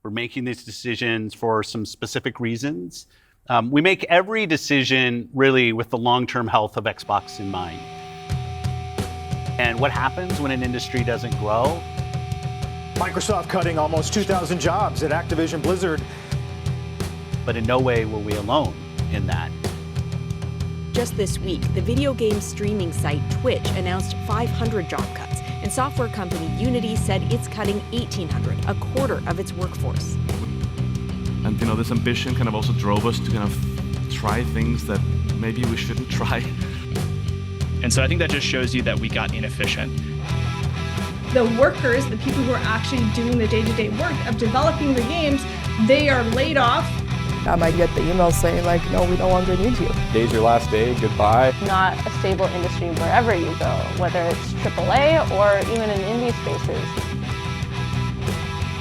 We're making these decisions for some specific reasons. We make every decision really with the long-term health of Xbox in mind. And what happens when an industry doesn't grow? Microsoft cutting almost 2,000 jobs at Activision Blizzard. But in no way were we alone in that. Just this week, the video game streaming site Twitch announced 500 job cuts, and software company Unity said it's cutting 1,800, a quarter of its workforce. And this ambition kind of also drove us to kind of try things that maybe we shouldn't try. And so I think that just shows you that we got inefficient. The workers, the people who are actually doing the day-to-day work of developing the games, they are laid off. I might get the email saying like, no, we no longer need you. Today's your last day, goodbye. Not a stable industry wherever you go, whether it's AAA or even in indie spaces.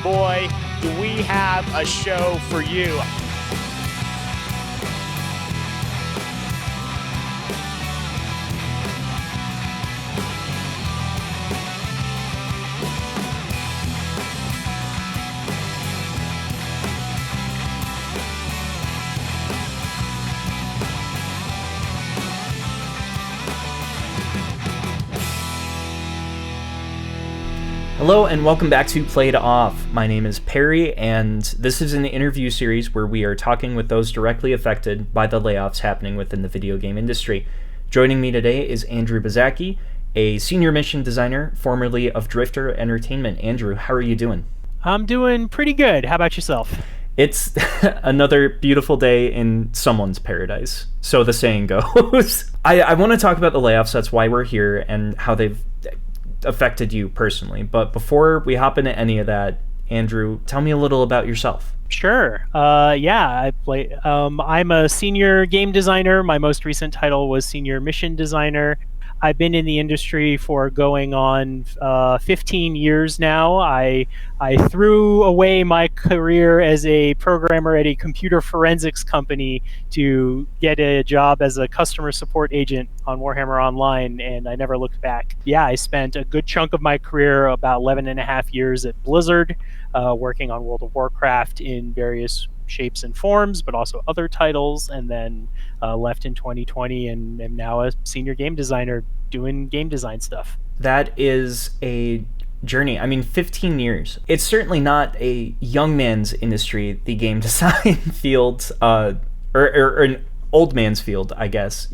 Boy, do we have a show for you. Hello and welcome back to Played Off. My name is Perry, and this is an interview series where we are talking with those directly affected by the layoffs happening within the video game industry. Joining me today is Andrew Buczacki, a senior mission designer, formerly of Drifter Entertainment. Andrew, how are you doing? I'm doing pretty good. How about yourself? It's another beautiful day in someone's paradise, so the saying goes. I want to talk about the layoffs. That's why we're here and how they've affected you personally. But before we hop into any of that, Andrew, tell me a little about yourself. Sure. I'm a senior game designer. My most recent title was senior mission designer. I've been in the industry for going on 15 years now. I threw away my career as a programmer at a computer forensics company to get a job as a customer support agent on Warhammer Online, and I never looked back. Yeah, I spent a good chunk of my career, about 11 and a half years at Blizzard, working on World of Warcraft in various shapes and forms, but also other titles, and then left in 2020 and am now a senior game designer doing game design stuff. That is a journey. I mean, 15 years. It's certainly not a young man's industry, the game design field, or an old man's field, I guess.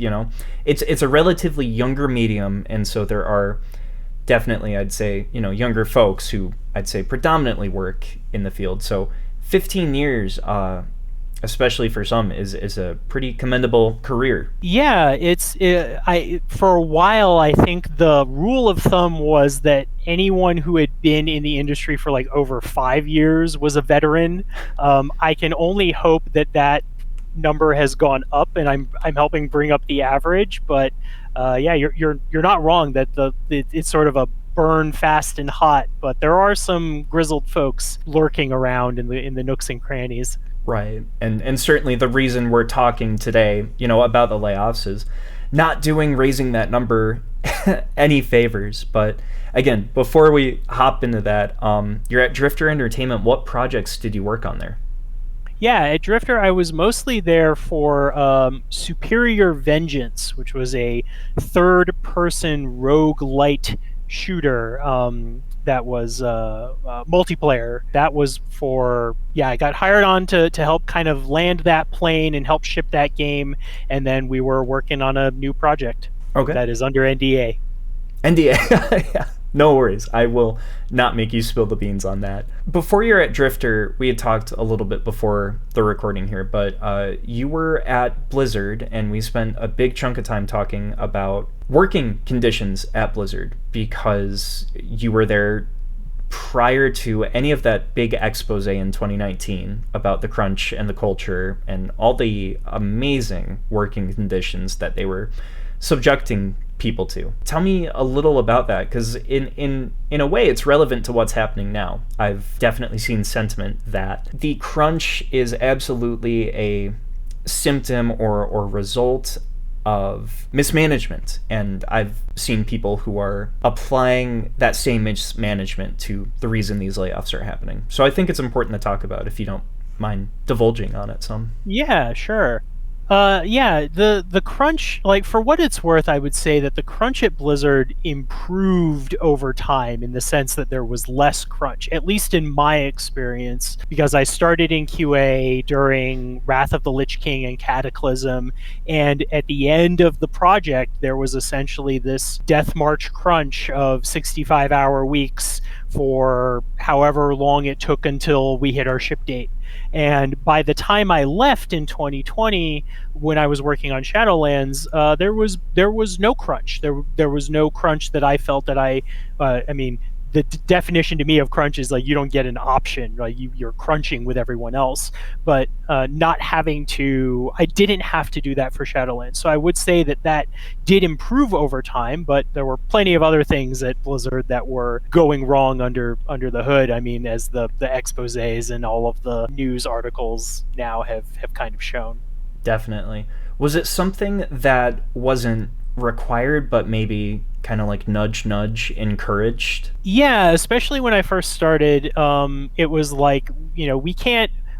It's a relatively younger medium, and so there are definitely, I'd say, younger folks who I'd say predominantly work in the field. So 15 years, especially for some, is a pretty commendable career. Yeah, for a while, I think the rule of thumb was that anyone who had been in the industry for like over 5 years was a veteran. I can only hope that number has gone up, and I'm helping bring up the average. But yeah, you're not wrong that it's sort of a burn fast and hot, but there are some grizzled folks lurking around in the nooks and crannies. Right, and certainly the reason we're talking today, about the layoffs is not raising that number any favors. But again, before we hop into that, you're at Drifter Entertainment. What projects did you work on there? Yeah, at Drifter, I was mostly there for Superior Vengeance, which was a third-person roguelite shooter that was multiplayer. That was I got hired on to help kind of land that plane and help ship that game, and then we were working on a new project. Okay. That is under NDA. NDA. Yeah. No worries. I will not make you spill the beans on that. Before you're at Drifter, we had talked a little bit before the recording here, but you were at Blizzard, and we spent a big chunk of time talking about working conditions at Blizzard because you were there prior to any of that big expose in 2019 about the crunch and the culture and all the amazing working conditions that they were subjecting people to. Tell me a little about that, because in a way it's relevant to what's happening now. I've definitely seen sentiment that the crunch is absolutely a symptom or result of mismanagement, and I've seen people who are applying that same mismanagement to the reason these layoffs are happening. So I think it's important to talk about, if you don't mind divulging on it some. Yeah, sure. The crunch, like, for what it's worth, I would say that the crunch at Blizzard improved over time, in the sense that there was less crunch, at least in my experience, because I started in QA during Wrath of the Lich King and Cataclysm, and at the end of the project, there was essentially this death march crunch of 65-hour weeks for however long it took until we hit our ship date. And by the time I left in 2020, when I was working on Shadowlands, there was no crunch. There was no crunch that I felt that I mean, the definition to me of crunch is like you don't get an option, right? You're crunching with everyone else, but not having to. I didn't have to do that for Shadowlands, so I would say that did improve over time. But there were plenty of other things at Blizzard that were going wrong under the hood. I mean, as the exposés and all of the news articles now have kind of shown. Definitely. Was it something that wasn't required, but maybe kind of like nudge encouraged? Yeah, especially when I first started, it was like,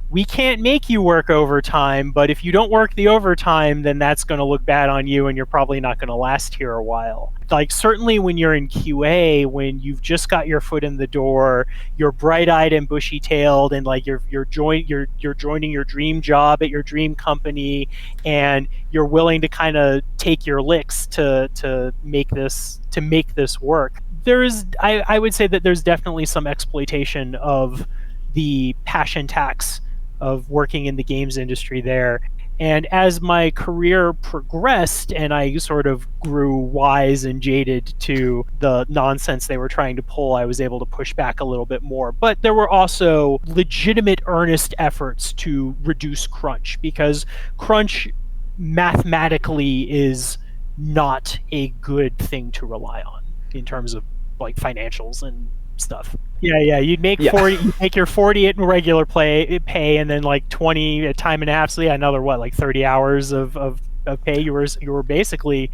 we can't make you work overtime, but if you don't work the overtime, then that's going to look bad on you, and you're probably not going to last here a while. Like, certainly when you're in QA, when you've just got your foot in the door, you're bright-eyed and bushy-tailed, and like you're joining your dream job at your dream company, and you're willing to kind of take your licks to make this work. I would say that there's definitely some exploitation of the passion tax of working in the games industry there. And as my career progressed and I sort of grew wise and jaded to the nonsense they were trying to pull, I was able to push back a little bit more. But there were also legitimate, earnest efforts to reduce crunch, because crunch mathematically is not a good thing to rely on in terms of like financials and stuff. Yeah. You'd make 40. You make your 40 at regular pay, and then like 20 at time and a half. So yeah, another like 30 hours of pay. You were basically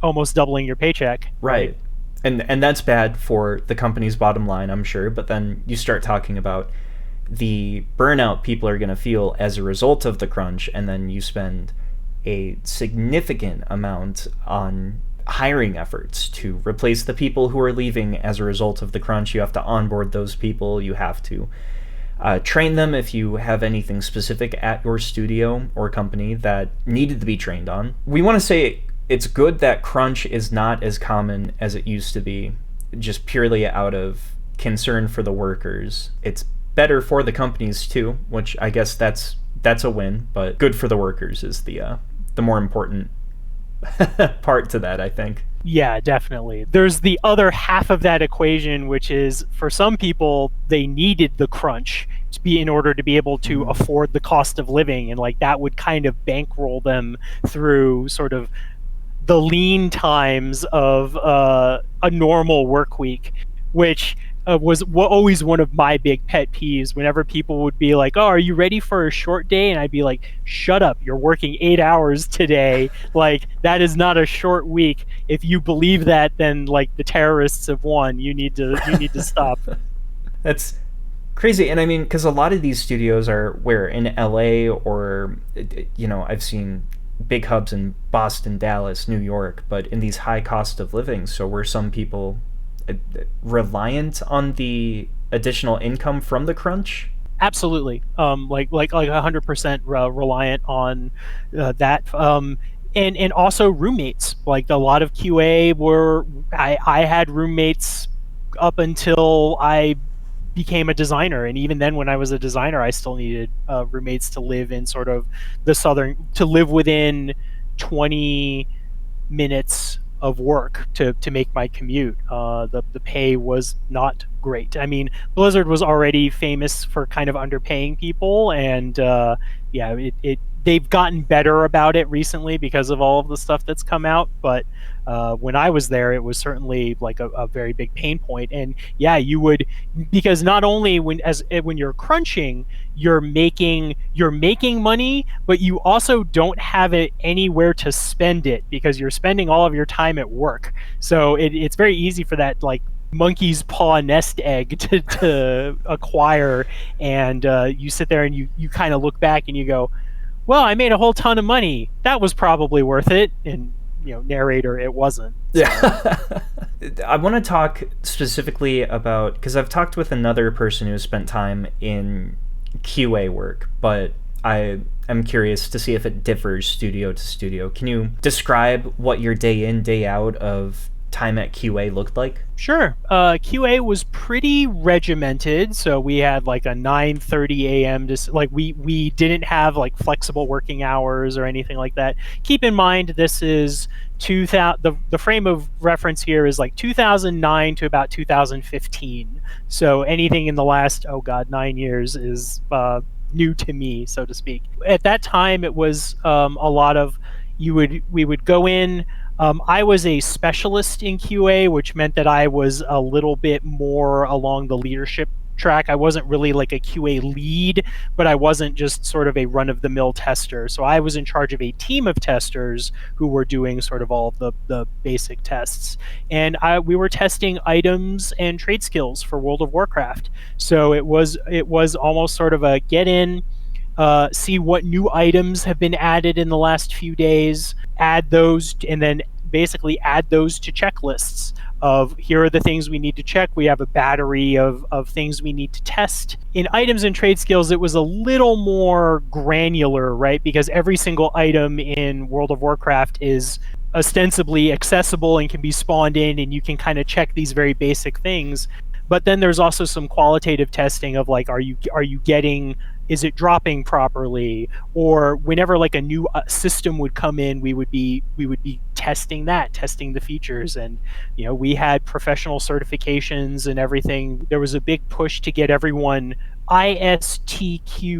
almost doubling your paycheck. Right. And that's bad for the company's bottom line, I'm sure. But then you start talking about the burnout people are going to feel as a result of the crunch, and then you spend a significant amount on hiring efforts to replace the people who are leaving as a result of the crunch. You have to onboard those people. You have to train them if you have anything specific at your studio or company that needed to be trained on. We want to say it's good that crunch is not as common as it used to be, just purely out of concern for the workers. It's better for the companies too, which I guess that's a win, but good for the workers is the more important part to that, I think. Yeah, definitely. There's the other half of that equation, which is for some people, they needed the crunch to be in order to be able to afford the cost of living, and like that would kind of bankroll them through sort of the lean times of a normal work week, which was always one of my big pet peeves. Whenever people would be like, "Oh, are you ready for a short day?" and I'd be like, "Shut up! You're working 8 hours today. Like, that is not a short week. If you believe that, then like the terrorists have won. You need to stop." That's crazy. And I mean, because a lot of these studios are where in LA, or I've seen big hubs in Boston, Dallas, New York, but in these high cost of living. So were some people reliant on the additional income from the crunch? Absolutely. Like 100% reliant on that. And also roommates. Like a lot of QA I had roommates up until I became a designer, and even then when I was a designer I still needed roommates to live in sort of to live within 20 minutes of work to make my commute. The pay was not great. I mean, Blizzard was already famous for kind of underpaying people, and they've gotten better about it recently because of all of the stuff that's come out. But when I was there, it was certainly like a very big pain point. And yeah, you would, because not only when you're crunching, you're making money, but you also don't have it anywhere to spend it because you're spending all of your time at work. So it's very easy for that like monkey's paw nest egg to acquire, and you sit there and you kind of look back and you go, well, I made a whole ton of money. That was probably worth it. And, narrator, it wasn't. So. Yeah. I want to talk specifically about, because I've talked with another person who has spent time in QA work, but I am curious to see if it differs studio to studio. Can you describe what your day in, day out of time at QA looked like? Sure. QA was pretty regimented, so we had like a 9:30 a.m. we didn't have like flexible working hours or anything like that. Keep in mind, this is 2000. The frame of reference here is like 2009 to about 2015. So anything in the last 9 years is new to me, so to speak. At that time, it was a lot of we would go in. I was a specialist in QA, which meant that I was a little bit more along the leadership track. I wasn't really like a QA lead, but I wasn't just sort of a run-of-the-mill tester. So I was in charge of a team of testers who were doing sort of all of the basic tests. And we were testing items and trade skills for World of Warcraft. So it was almost sort of a get in, see what new items have been added in the last few days, add those, and then basically add those to checklists of here are the things we need to check. We have a battery of things we need to test. In items and trade skills, it was a little more granular, right? Because every single item in World of Warcraft is ostensibly accessible and can be spawned in, and you can kind of check these very basic things. But then there's also some qualitative testing of like, are you getting, is it dropping properly? Or whenever like a new system would come in, we would be testing the features. And we had professional certifications and everything. There was a big push to get everyone ISTQB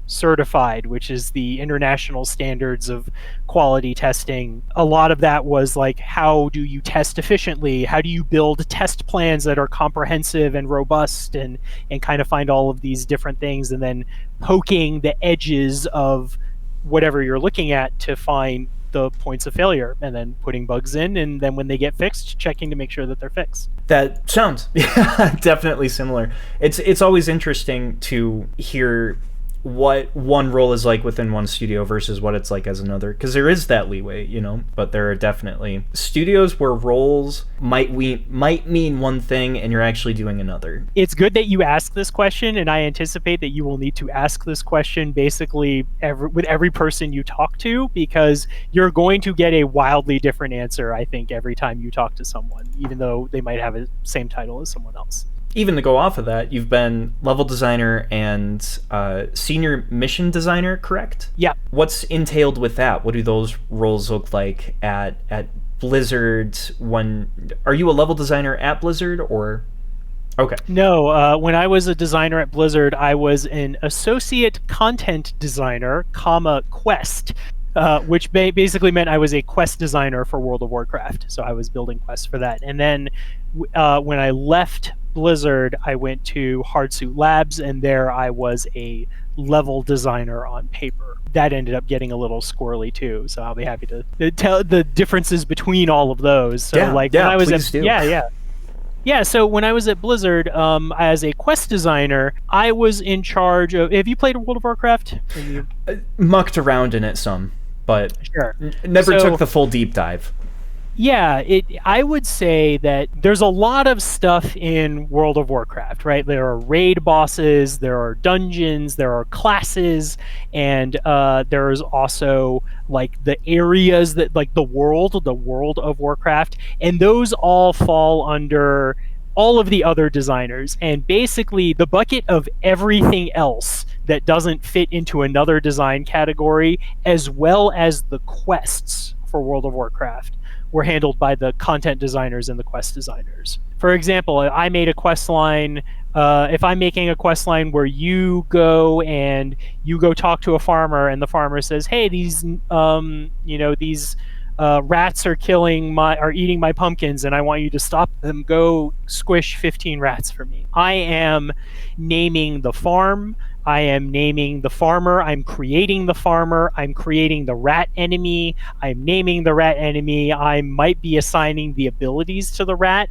certified, which is the international standards of quality testing. A lot of that was like, how do you test efficiently? How do you build test plans that are comprehensive and robust and kind of find all of these different things, and then poking the edges of whatever you're looking at to find the points of failure, and then putting bugs in, and then when they get fixed, checking to make sure that they're fixed. That sounds definitely similar. It's always interesting to hear what one role is like within one studio versus what it's like as another, because there is that leeway, but there are definitely studios where roles might mean one thing and you're actually doing another. It's good that you ask this question, and I anticipate that you will need to ask this question basically with every person you talk to, because you're going to get a wildly different answer, I think, every time you talk to someone, even though they might have the same title as someone else. Even to go off of that, you've been level designer and senior mission designer, correct? Yeah. What's entailed with that? What do those roles look like at Blizzard? Are you a level designer at Blizzard, or? Okay. No, when I was a designer at Blizzard, I was an associate content designer, quest, which basically meant I was a quest designer for World of Warcraft. So I was building quests for that. And then when I left Blizzard, I went to Hardsuit Labs, and there I was a level designer on paper. That ended up getting a little squirrely too, so I'll be happy to tell the differences between all of those. So when I was so when I was at Blizzard, as a quest designer, I was in charge of. Have you played World of Warcraft? Mucked around in it some, but sure. Never took the full deep dive. Yeah, I would say that there's a lot of stuff in World of Warcraft, right? There are raid bosses, there are dungeons, there are classes, and there's also like the areas that, like the world of Warcraft, and those all fall under all of the other designers. And basically the bucket of everything else that doesn't fit into another design category, as well as the quests for World of Warcraft, were handled by the content designers and the quest designers. For example, I made a quest line if I'm making a quest line where you go talk to a farmer, and the farmer says, "Hey, these rats are eating my pumpkins, and I want you to stop them. Go squish 15 rats for me." I am naming the farm. I am naming the farmer. I'm creating the farmer. I'm creating the rat enemy. I'm naming the rat enemy. I might be assigning the abilities to the rat,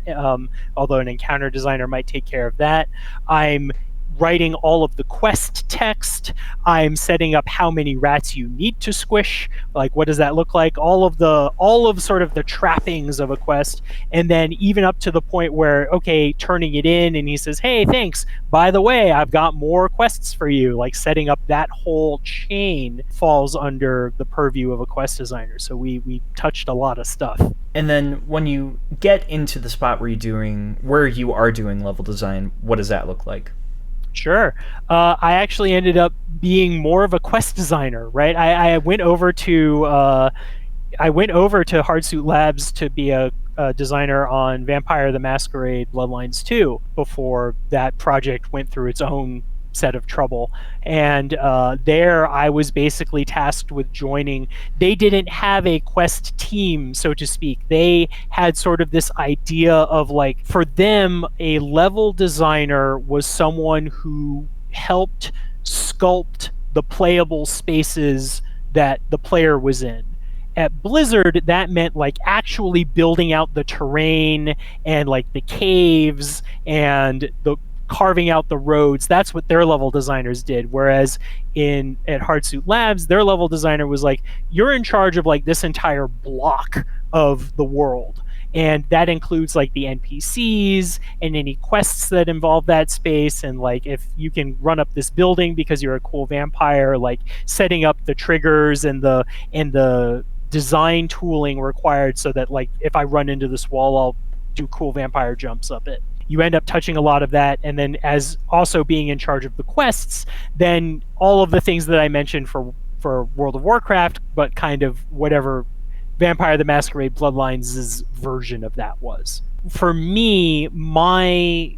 although an encounter designer might take care of that. I'm writing all of the quest text. I'm setting up how many rats you need to squish. Like, what does that look like? All of sort of the trappings of a quest. And then even up to the point where, okay, turning it in, and he says, "Hey, thanks. By the way, I've got more quests for you." Like, setting up that whole chain falls under the purview of a quest designer. So we touched a lot of stuff. And then when you get into the spot where you are doing level design, what does that look like? Sure. I actually ended up being more of a quest designer, right? I went over to Hardsuit Labs to be a designer on Vampire the Masquerade Bloodlines 2 before that project went through its own set of trouble. And there I was basically tasked with joining. They didn't have a quest team, so to speak. They had sort of this idea of, like, for them, a level designer was someone who helped sculpt the playable spaces that the player was in. At Blizzard, that meant, like, actually building out the terrain and, like, the caves and the carving out the roads. That's what their level designers did. Whereas at Hardsuit Labs, their level designer was like, you're in charge of, like, this entire block of the world. And that includes, like, the NPCs and any quests that involve that space. And, like, if you can run up this building because you're a cool vampire, like setting up the triggers and the design tooling required so that, like, if I run into this wall, I'll do cool vampire jumps up it. You end up touching a lot of that, and then as also being in charge of the quests, then all of the things that I mentioned for World of Warcraft, but kind of whatever Vampire the Masquerade Bloodlines' version of that was. For me, my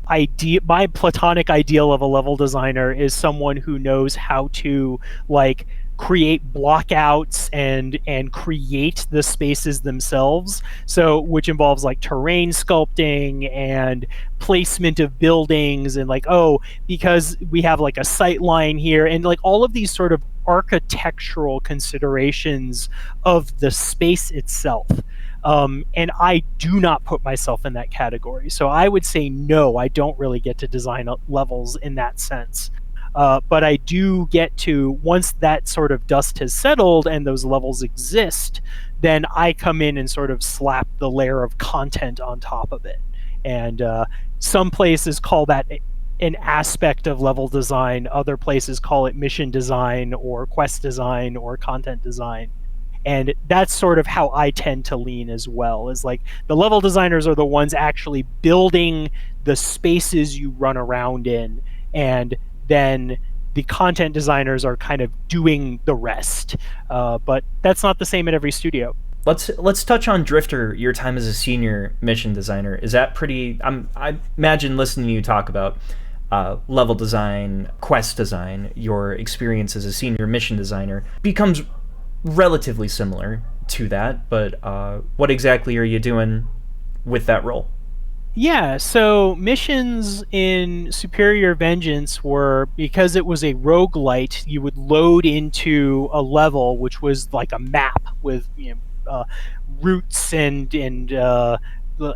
platonic ideal of a level designer is someone who knows how to, like, create blockouts and create the spaces themselves. So, which involves, like, terrain sculpting and placement of buildings, and, like, because we have, like, a sight line here, and, like, all of these sort of architectural considerations of the space itself. And I do not put myself in that category. So I would say no, I don't really get to design levels in that sense. But I do get to, once that sort of dust has settled and those levels exist, then I come in and sort of slap the layer of content on top of it. And some places call that an aspect of level design. Other places call it mission design or quest design or content design. And that's sort of how I tend to lean as well, is, like, the level designers are the ones actually building the spaces you run around in, and then the content designers are kind of doing the rest. But that's not the same at every studio. Let's touch on Drifter, your time as a senior mission designer. Is that pretty... I imagine listening to you talk about level design, quest design, your experience as a senior mission designer becomes relatively similar to that, but what exactly are you doing with that role? Yeah, so missions in Superior Vengeance were, because it was a roguelite, you would load into a level, which was like a map with, routes and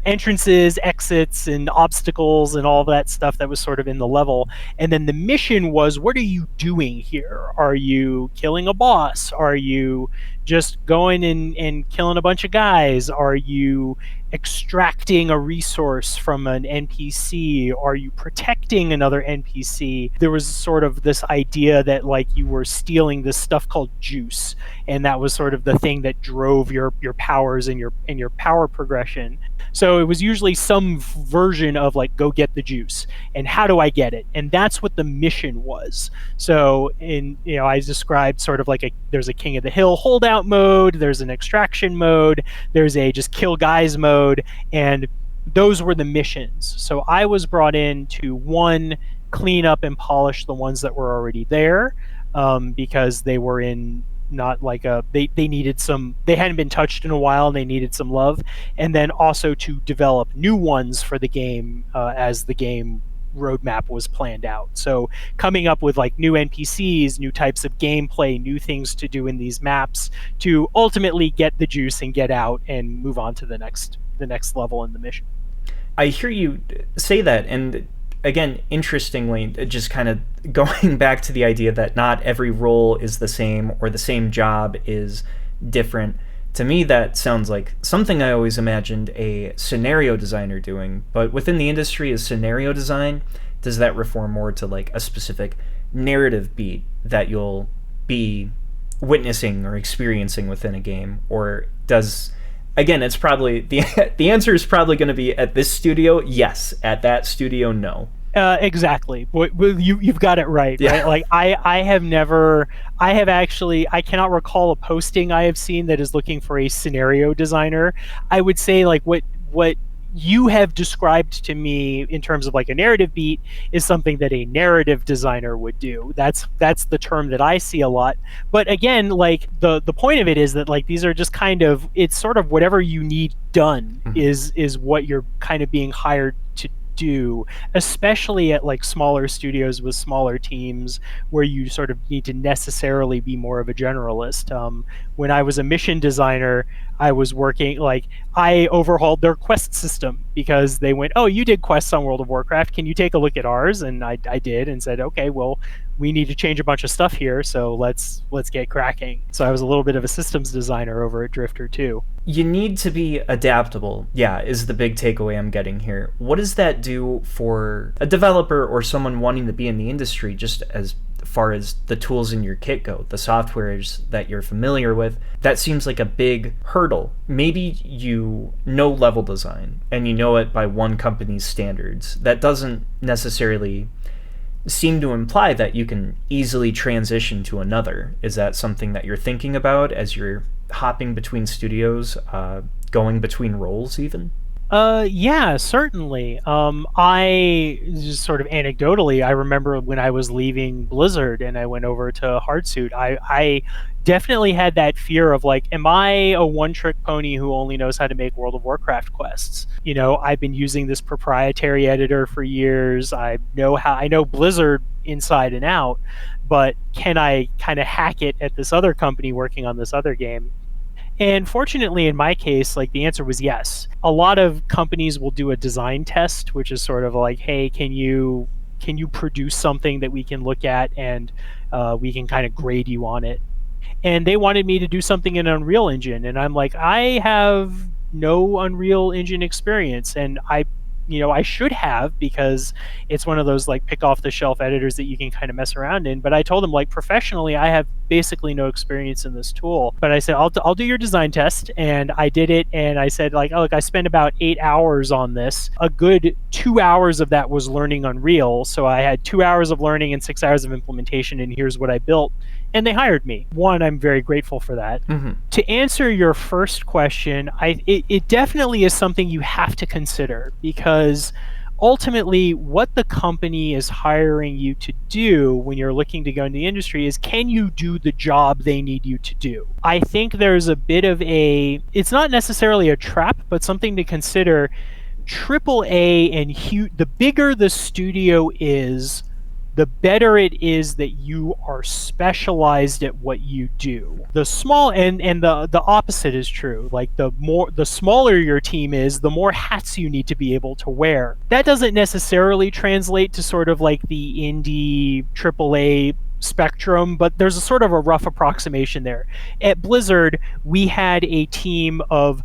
entrances, exits, and obstacles, and all that stuff that was sort of in the level. And then the mission was, what are you doing here? Are you killing a boss? Are you just going and killing a bunch of guys? Are you extracting a resource from an NPC? Are you protecting another NPC? There was sort of this idea that, like, you were stealing this stuff called juice, and that was sort of the thing that drove your powers and your power progression. So it was usually some version of, like, go get the juice, and how do I get it? And that's what the mission was. So I described sort of like there's a King of the Hill holdout mode, there's an extraction mode, there's a just kill guys mode, and those were the missions. So I was brought in to, one, clean up and polish the ones that were already there, because they were in not like they needed some, they hadn't been touched in a while and they needed some love, and then also to develop new ones for the game as the game roadmap was planned out. So coming up with like new NPCs, new types of gameplay, new things to do in these maps to ultimately get the juice and get out and move on to the next level in the mission. I hear you say that, and again, interestingly, just kind of going back to the idea that not every role is the same or the same job is different. To me, that sounds like something I always imagined a scenario designer doing, but within the industry, is scenario design, does that refer more to like a specific narrative beat that you'll be witnessing or experiencing within a game? Or does, again, it's probably, the answer is probably going to be at this studio, yes, at that studio, no. Exactly. You've got it right. Yeah. Right? Like I cannot recall a posting I have seen that is looking for a scenario designer. I would say like what you have described to me in terms of like a narrative beat is something that a narrative designer would do. That's the term that I see a lot. But again, like the point of it is that like these are just kind of, it's sort of whatever you need done is what you're kind of being hired to do, especially at like smaller studios with smaller teams where you sort of need to necessarily be more of a generalist. When I was a mission designer, I was working, like I overhauled their quest system because they went, oh, you did quests on World of Warcraft, can you take a look at ours? And I did, and said, okay, well, we need to change a bunch of stuff here, so let's get cracking. So I was a little bit of a systems designer over at Drifter too. You need to be adaptable, yeah, is the big takeaway I'm getting here. What does that do for a developer or someone wanting to be in the industry, just as far as the tools in your kit go, the softwares that you're familiar with? That seems like a big hurdle. Maybe you know level design and you know it by one company's standards. That doesn't necessarily seem to imply that you can easily transition to another. Is that something that you're thinking about as you're hopping between studios, going between roles even? Yeah, certainly. I just sort of anecdotally, I remember when I was leaving Blizzard and I went over to Hardsuit, I definitely had that fear of like, am I a one-trick pony who only knows how to make World of Warcraft quests? You know, I've been using this proprietary editor for years. I know Blizzard inside and out, but can I kind of hack it at this other company working on this other game? And fortunately, in my case, like the answer was yes. A lot of companies will do a design test, which is sort of like, hey, can you produce something that we can look at and we can kind of grade you on it? And they wanted me to do something in Unreal Engine, and I'm like, I have no Unreal Engine experience, and I should have, because it's one of those like pick off the shelf editors that you can kind of mess around in. But I told them, like, professionally, I have basically no experience in this tool. But I said, I'll do your design test, and I did it. And I said, like, oh, look, I spent about 8 hours on this. A good 2 hours of that was learning Unreal. So I had 2 hours of learning and 6 hours of implementation, and here's what I built. And they hired me. One, I'm very grateful for that. Mm-hmm. To answer your first question, it definitely is something you have to consider, because ultimately what the company is hiring you to do when you're looking to go into the industry is, can you do the job they need you to do? I think there's a bit of it's not necessarily a trap, but something to consider. AAA and the bigger the studio is, the better it is that you are specialized at what you do. The small and the opposite is true. Like the smaller your team is, the more hats you need to be able to wear. That doesn't necessarily translate to sort of like the indie AAA spectrum, but there's a sort of a rough approximation there. At Blizzard, we had a team of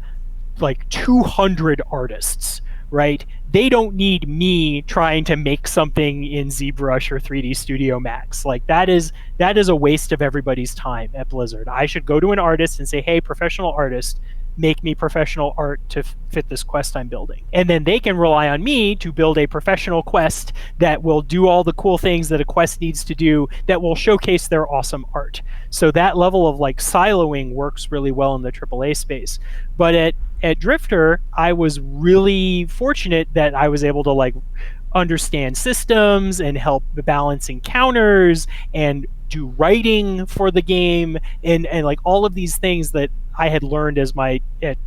like 200 artists, right? They don't need me trying to make something in ZBrush or 3D Studio Max. Like that is a waste of everybody's time at Blizzard. I should go to an artist and say, hey, professional artist, make me professional art to fit this quest I'm building. And then they can rely on me to build a professional quest that will do all the cool things that a quest needs to do, that will showcase their awesome art. So that level of like siloing works really well in the AAA space. But at at Drifter, I was really fortunate that I was able to like understand systems and help balance encounters and do writing for the game and like all of these things that I had learned as at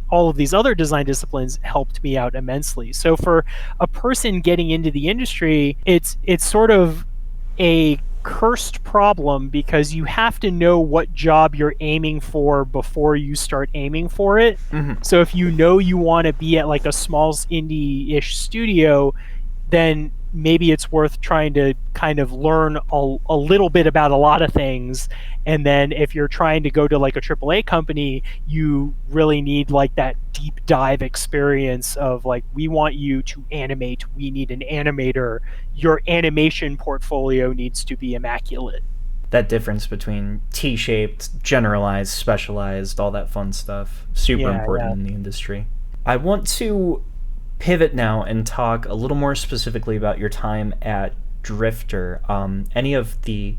all of these other design disciplines helped me out immensely. So for a person getting into the industry, it's sort of a cursed problem because you have to know what job you're aiming for before you start aiming for it. So if you know you want to be at like a small indie-ish studio, then maybe it's worth trying to kind of learn a little bit about a lot of things. And then if you're trying to go to like a AAA company, you really need like that deep dive experience of like, we want you to animate, we need an animator, your animation portfolio needs to be immaculate. That difference between T-shaped, generalized, specialized, all that fun stuff, super important in the industry. I want to pivot now and talk a little more specifically about your time at Drifter. Any of the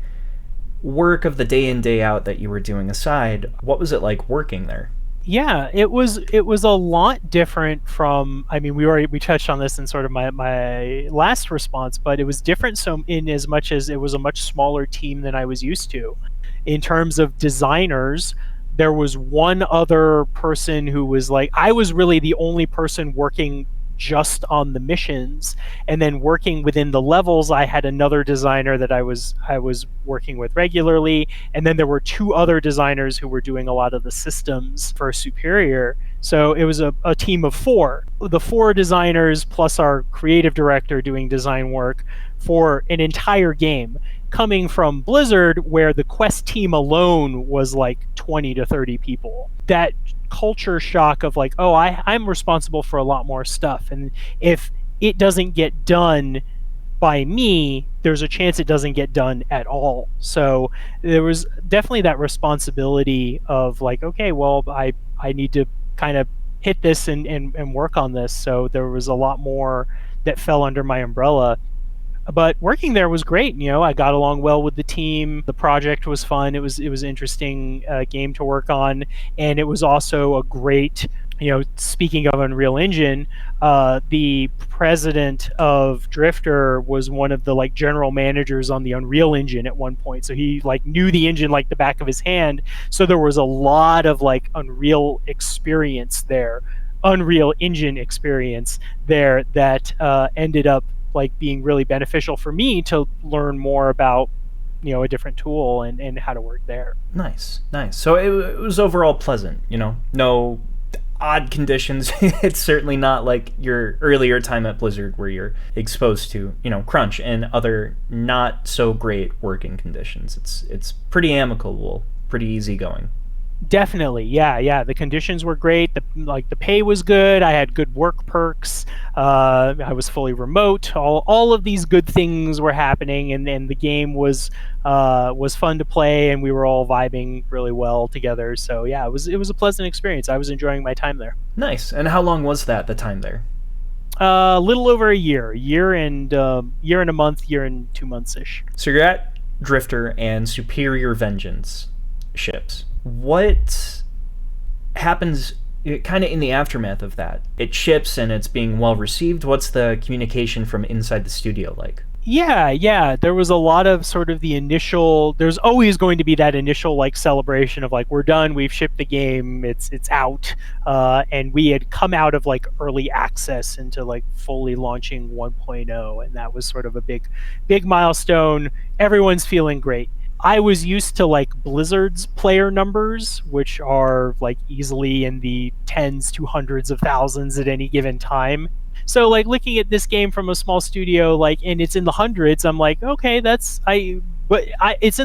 work of the day in, day out that you were doing aside, what was it like working there? Yeah, it was a lot different from, I mean, we touched on this in sort of my last response, but it was different so in as much as it was a much smaller team than I was used to. In terms of designers, there was one other person who was like, I was really the only person working just on the missions, and then working within the levels I had another designer that I was working with regularly, and then there were two other designers who were doing a lot of the systems for Superior. So it was a team of four, the four designers plus our creative director doing design work for an entire game, coming from Blizzard where the Quest team alone was like 20 to 30 people. That culture shock of like, oh, I'm responsible for a lot more stuff, and if it doesn't get done by me, there's a chance it doesn't get done at all. So there was definitely that responsibility of like, okay, well, I need to kind of hit this and work on this. So there was a lot more that fell under my umbrella. But working there was great. You know, I got along well with the team. The project was fun. It was an interesting game to work on, and it was also a great. You know, speaking of Unreal Engine, the president of Drifter was one of the like general managers on the Unreal Engine at one point. So he like knew the engine like the back of his hand. So there was a lot of like Unreal experience there, Unreal Engine experience there that ended up like being really beneficial for me to learn more about, you know, a different tool and how to work there. Nice. So it was overall pleasant, you know, no odd conditions. It's certainly not like your earlier time at Blizzard where you're exposed to, you know, crunch and other not so great working conditions. It's pretty amicable, pretty easygoing. Definitely, yeah. The conditions were great. The pay was good. I had good work perks. I was fully remote. All of these good things were happening, and the game was fun to play, and we were all vibing really well together. So yeah, it was a pleasant experience. I was enjoying my time there. Nice. And how long was the time there? A little over a year and a month, year and 2 months ish. So you're at Drifter and Superior Vengeance ships. What happens kind of in the aftermath of that? It ships and it's being well received. What's the communication from inside the studio like? Yeah. There was a lot of sort of the initial, there's always going to be that initial like celebration of like, we're done, we've shipped the game, it's out. And we had come out of like early access into like fully launching 1.0. And that was sort of a big milestone. Everyone's feeling great. I was used to like Blizzard's player numbers, which are like easily in the tens to hundreds of thousands at any given time. So like looking at this game from a small studio, like, and it's in the hundreds, I'm like, okay, it's in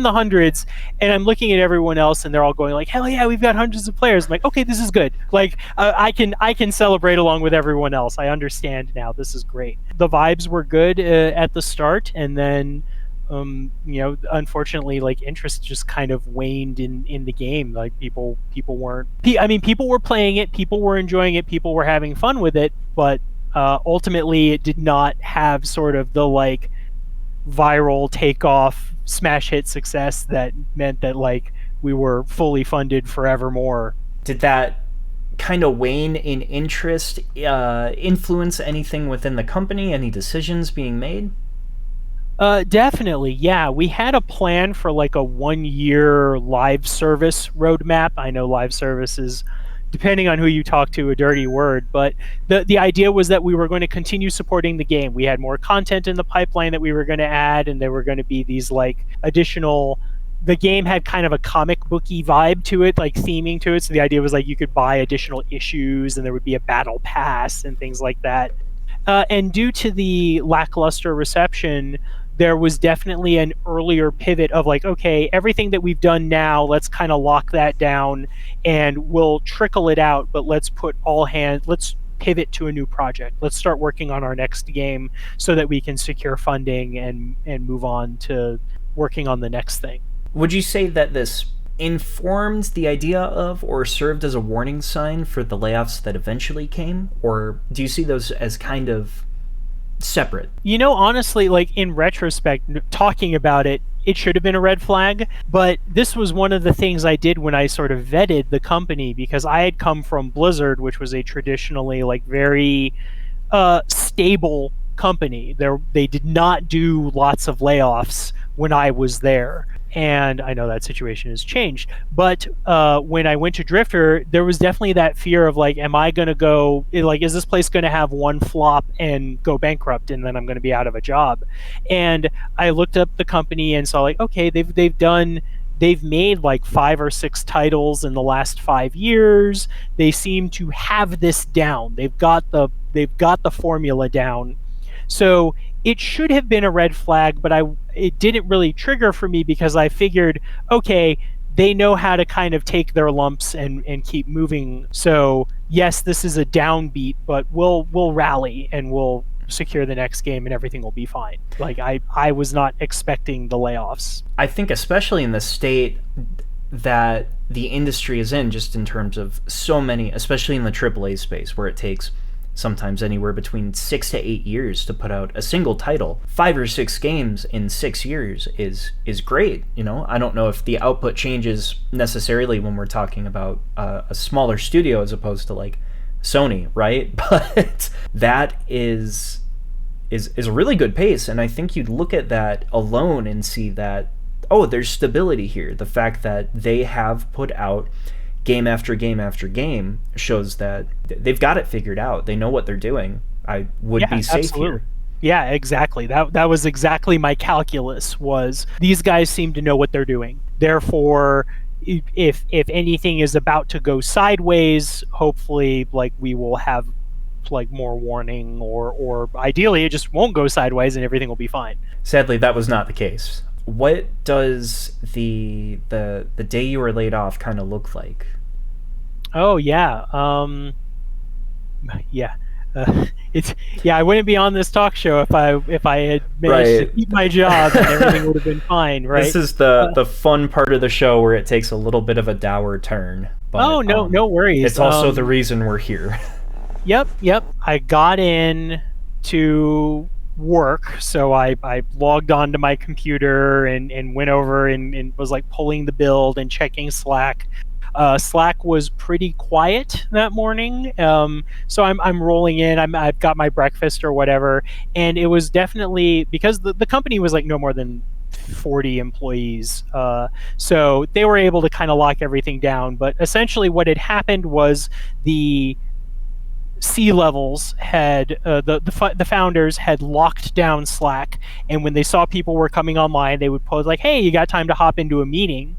the hundreds, and I'm looking at everyone else, and they're all going like, hell yeah, we've got hundreds of players. I'm like, okay, this is good. Like, I can celebrate along with everyone else. I understand now. This is great. The vibes were good at the start, and then you know, unfortunately, like interest just kind of waned in the game. Like people weren't. I mean, people were playing it, people were enjoying it, people were having fun with it, but ultimately, it did not have sort of the like viral takeoff, smash hit success that meant that like we were fully funded forevermore. Did that kind of wane in interest influence anything within the company? Any decisions being made? Definitely, yeah. We had a plan for like a 1-year live service roadmap. I know live service is, depending on who you talk to, a dirty word, but the idea was that we were going to continue supporting the game. We had more content in the pipeline that we were going to add, and there were going to be these like additional. The game had kind of a comic booky vibe to it, like theming to it. So the idea was like you could buy additional issues, and there would be a battle pass and things like that. And due to the lackluster reception, there was definitely an earlier pivot of like, okay, everything that we've done now, let's kind of lock that down and we'll trickle it out, but let's pivot to a new project. Let's start working on our next game so that we can secure funding and move on to working on the next thing. Would you say that this informed the idea of or served as a warning sign for the layoffs that eventually came? Or do you see those as kind of separate? You know, honestly, like in retrospect, talking about it, it should have been a red flag, but this was one of the things I did when I sort of vetted the company, because I had come from Blizzard, which was a traditionally like very stable company. They did not do lots of layoffs when I was there. And I know that situation has changed. But when I went to Drifter, there was definitely that fear of like, am I going to go, like, is this place going to have one flop and go bankrupt and then I'm going to be out of a job? And I looked up the company and saw like, okay, they've made like 5 or 6 titles in the last 5 years. They seem to have this down. They've got the formula down. So it should have been a red flag, but it didn't really trigger for me because I figured, okay, they know how to kind of take their lumps and keep moving. So yes, this is a downbeat, but we'll rally and we'll secure the next game and everything will be fine. Like I was not expecting the layoffs. I think especially in the state that the industry is in, just in terms of so many, especially in the AAA space where it takes sometimes anywhere between 6 to 8 years to put out a single title. 5 or 6 games in 6 years is great. You know, I don't know if the output changes necessarily when we're talking about a smaller studio as opposed to like Sony, right? But that is a really good pace, and I think you'd look at that alone and see that, oh, there's stability here. The fact that they have put out game after game after game shows that they've got it figured out. They know what they're doing. I would be safe here. Yeah, exactly. That was exactly my calculus, was these guys seem to know what they're doing. Therefore, if anything is about to go sideways, hopefully like we will have like more warning, or ideally it just won't go sideways and everything will be fine. Sadly, that was not the case. What does the day you were laid off kind of look like? Oh yeah, I wouldn't be on this talk show if I had managed to keep my job and everything would have been fine, right? This is the fun part of the show where it takes a little bit of a dour turn. But, no worries. It's also the reason we're here. Yep. I got in to work, so I logged onto my computer and went over and was like pulling the build and checking Slack. Slack was pretty quiet that morning, so I'm rolling in. I've got my breakfast or whatever, and it was definitely because the company was like no more than 40 employees, so they were able to kind of lock everything down. But essentially, what had happened was the C-levels had the founders had locked down Slack, and when they saw people were coming online, they would post like, "Hey, you got time to hop into a meeting?"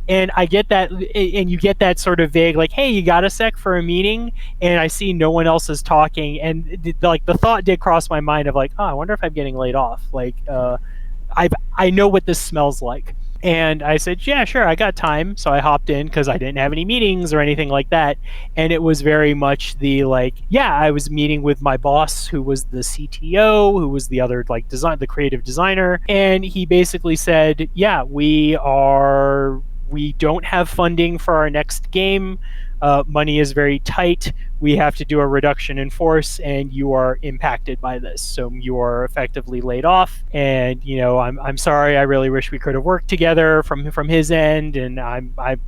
And I get that, and you get that sort of vague like, "Hey, you got a sec for a meeting?" And I see no one else is talking, and the thought did cross my mind of like, "Oh, I wonder if I'm getting laid off." Like, I know what this smells like. And I said, yeah, sure, I got time. So I hopped in because I didn't have any meetings or anything like that. And it was very much the like, yeah, I was meeting with my boss, who was the CTO, who was the other like the creative designer. And he basically said, yeah, we don't have funding for our next game. money is very tight. We have to do a reduction in force, and you are impacted by this. So you are effectively laid off. And I'm sorry. I really wish we could have worked together from his end. And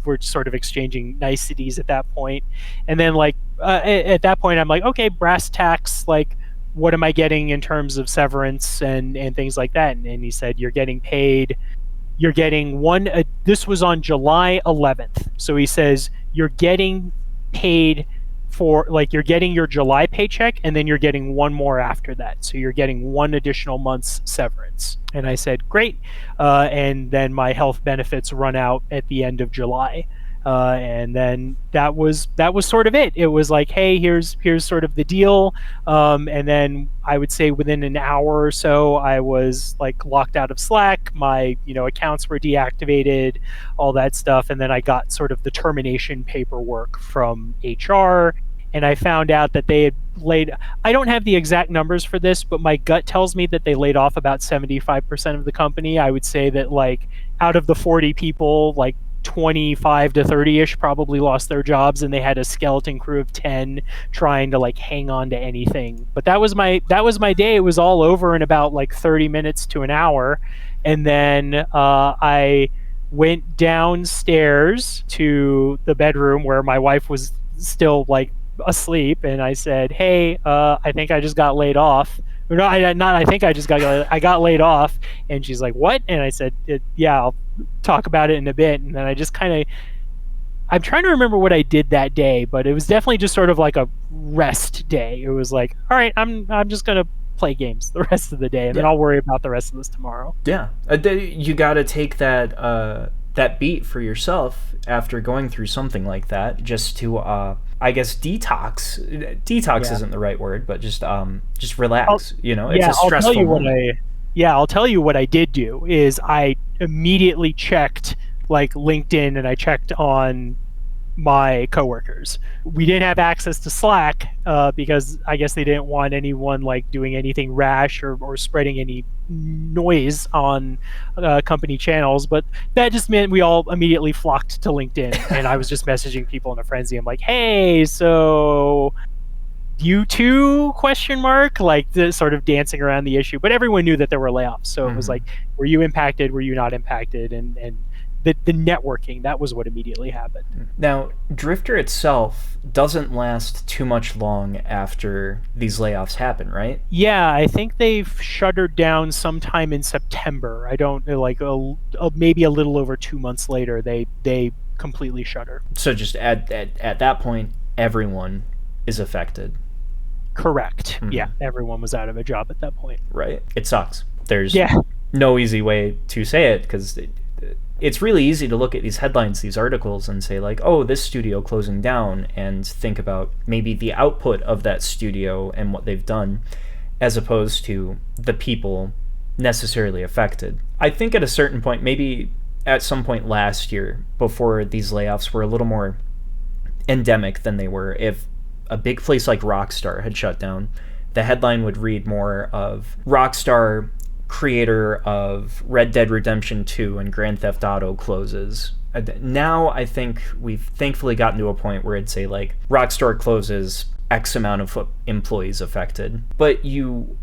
we're sort of exchanging niceties at that point. And then at that point, I'm like, okay, brass tacks. Like, what am I getting in terms of severance and things like that? And he said, you're getting paid. You're getting one. This was on July 11th. So he says you're getting paid for, like, you're getting your July paycheck, and then you're getting one more after that. So you're getting one additional month's severance. And I said, great. And then my health benefits run out at the end of July. And then that was sort of it. It was like, hey, here's sort of the deal. And then I would say within an hour or so, I was like locked out of Slack. My accounts were deactivated, all that stuff. And then I got sort of the termination paperwork from HR. And I found out that they had I don't have the exact numbers for this, but my gut tells me that they laid off about 75% of the company. I would say that, like, out of the 40 people, like 25 to 30-ish probably lost their jobs, and they had a skeleton crew of 10 trying to like hang on to anything. But that was my day. It was all over in about like 30 minutes to an hour. And then I went downstairs to the bedroom where my wife was still like asleep, and I said, hey, I think I just got laid off. No, I got laid off. And she's like, what? And I said, yeah, I'll talk about it in a bit. And then I just I'm trying to remember what I did that day, but it was definitely just sort of like a rest day. It was like, all right, I'm just going to play games the rest of the day, and then I'll worry about the rest of this tomorrow. Yeah. You got to take that beat for yourself after going through something like that, just to I guess detox isn't the right word, but just relax. It's a stressful moment. I'll tell you what I did do is I immediately checked like LinkedIn, and I checked on my coworkers. We didn't have access to Slack because I guess they didn't want anyone like doing anything rash or spreading any noise on company channels. But that just meant we all immediately flocked to LinkedIn, and I was just messaging people in a frenzy. I'm like, hey, so you too ? Like, the sort of dancing around the issue. But everyone knew that there were layoffs, so it was like, were you impacted? Were you not impacted? And the networking, that was what immediately happened. Now, Drifter itself doesn't last too much long after these layoffs happen, right? Yeah, I think they've shuttered down sometime in September. I don't know, like maybe a little over 2 months later, they completely shutter. So just at that point, everyone is affected. Correct. Yeah, everyone was out of a job at that point. Right. It sucks. There's no easy way to say it, because it's really easy to look at these headlines, these articles, and say like, oh, this studio closing down, and think about maybe the output of that studio and what they've done, as opposed to the people necessarily affected. I think at a certain point, maybe at some point last year, before these layoffs were a little more endemic than they were, if a big place like Rockstar had shut down, the headline would read more of Rockstar, creator of Red Dead Redemption 2 and Grand Theft Auto, closes. Now I think we've thankfully gotten to a point where it'd say like Rockstar closes, X amount of employees affected. But you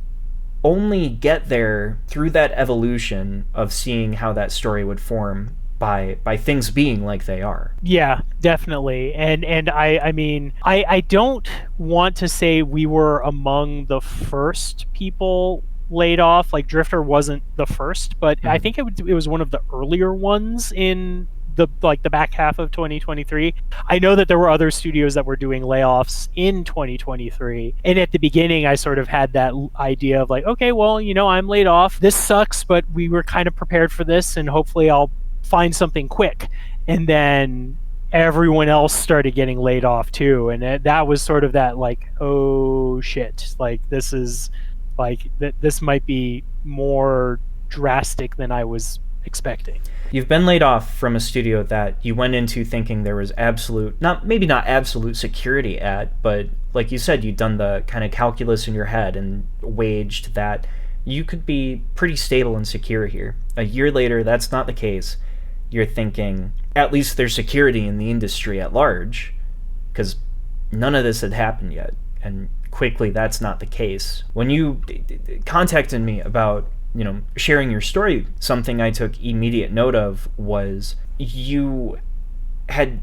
only get there through that evolution of seeing how that story would form by things being like they are. Yeah, definitely. And I mean, I don't want to say we were among the first people laid off. Like, Drifter wasn't the first, but I think it was one of the earlier ones in the back half of 2023. I know that there were other studios that were doing layoffs in 2023, and at the beginning I sort of had that idea of like, okay, well, I'm laid off, this sucks, but we were kind of prepared for this, and hopefully I'll find something quick. And then everyone else started getting laid off too, and that was sort of that like, oh shit, like this is like this might be more drastic than I was expecting. You've been laid off from a studio that you went into thinking there was maybe not absolute security at, but like you said, you'd done the kind of calculus in your head and waged that you could be pretty stable and secure here. A year later, that's not the case. You're thinking, at least there's security in the industry at large. because none of this had happened yet. And quickly, that's not the case. When you contacted me about, sharing your story, something I took immediate note of was you had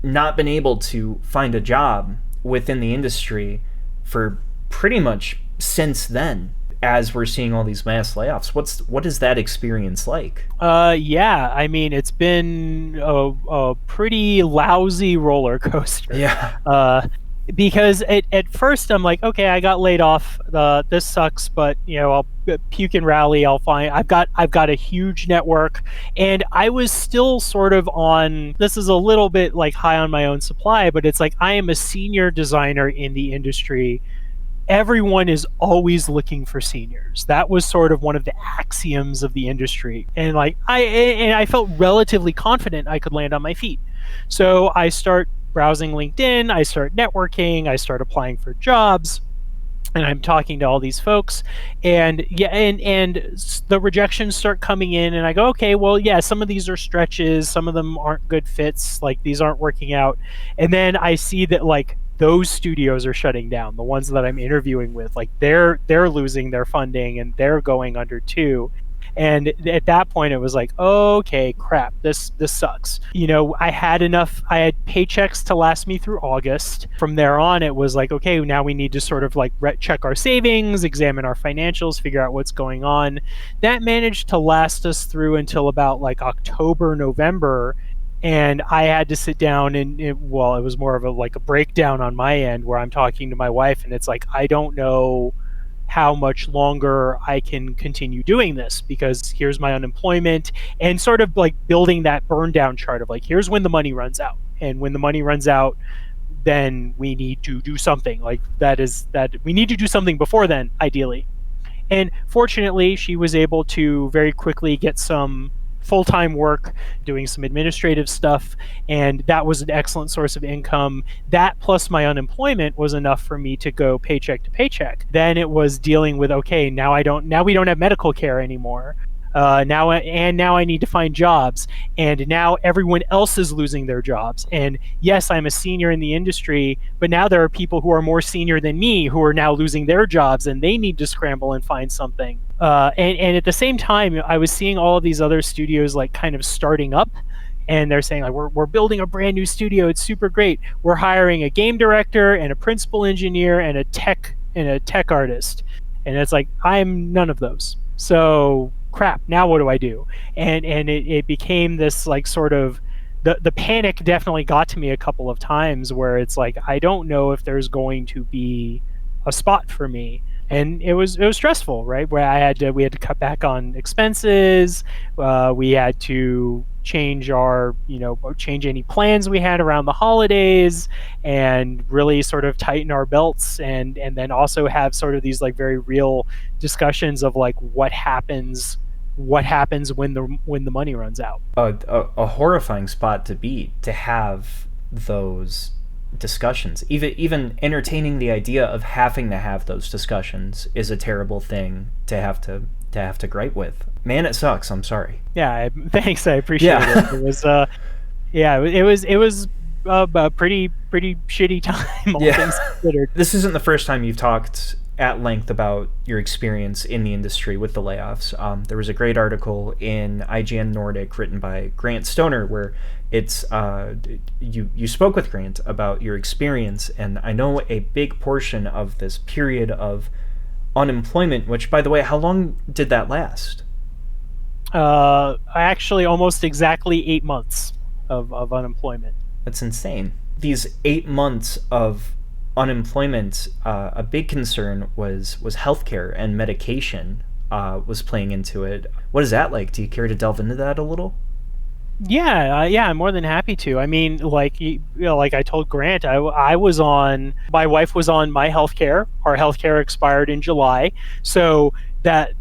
not been able to find a job within the industry for pretty much since then, as we're seeing all these mass layoffs. What is that experience like? Yeah, I mean, it's been a pretty lousy roller coaster. Yeah. Because at first I'm like, okay, I got laid off. This sucks, but I'll puke and rally. I've got a huge network, and I was still sort of on. This is a little bit like high on my own supply, but it's like I am a senior designer in the industry. Everyone is always looking for seniors. That was sort of one of the axioms of the industry, and I felt relatively confident I could land on my feet. So I start browsing LinkedIn, I start networking, I start applying for jobs, and I'm talking to all these folks, and the rejections start coming in, and I go, okay, well, yeah, some of these are stretches, some of them aren't good fits, like these aren't working out, and then I see that like those studios are shutting down, the ones that I'm interviewing with, like they're losing their funding and they're going under too. And at that point, it was like, okay, crap, this sucks. I had paychecks to last me through August. From there on, it was like, okay, now we need to sort of like check our savings, examine our financials, figure out what's going on. That managed to last us through until about like October, November. And I had to sit down and it was more of a breakdown on my end where I'm talking to my wife, and it's like, I don't know how much longer I can continue doing this, because here's my unemployment, and sort of like building that burn down chart of like, here's when the money runs out, and when the money runs out, then we need to do something. Like that we need to do something before then, ideally. And fortunately, she was able to very quickly get some full-time work doing some administrative stuff, and that was an excellent source of income. That plus my unemployment was enough for me to go paycheck to paycheck. Then it was dealing with, okay, now we don't have medical care anymore. Now I need to find jobs, and now everyone else is losing their jobs. And yes, I'm a senior in the industry, but now there are people who are more senior than me who are now losing their jobs, and they need to scramble and find something. And at the same time, I was seeing all of these other studios like kind of starting up, and they're saying like, we're building a brand new studio. It's super great. We're hiring a game director and a principal engineer and a tech artist. And it's like, I'm none of those. So crap, now what do I do? And it became this like sort of, the panic definitely got to me a couple of times where it's like, I don't know if there's going to be a spot for me. And it was stressful, right? Where we had to cut back on expenses. We had to change any plans we had around the holidays, and really sort of tighten our belts, and then also have sort of these like very real discussions of like what happens when the money runs out. A horrifying spot to be, to have those discussions. Even entertaining the idea of having to have those discussions is a terrible thing to have to gripe with. Man, it sucks. I'm sorry. Yeah, thanks. I appreciate it. It was it was a pretty shitty time, all things considered. This isn't the first time you've talked at length about your experience in the industry with the layoffs. There was a great article in IGN Nordic written by Grant Stoner where it's you spoke with Grant about your experience, and I know a big portion of this period of unemployment, which, by the way, how long did that last? Actually almost exactly 8 months of unemployment. That's insane. These 8 months of unemployment, a big concern was healthcare, and medication was playing into it. What is that like? Do you care to delve into that a little? Yeah, I'm more than happy to. I mean, like like I told Grant, my wife was on my healthcare. Our healthcare expired in July, so that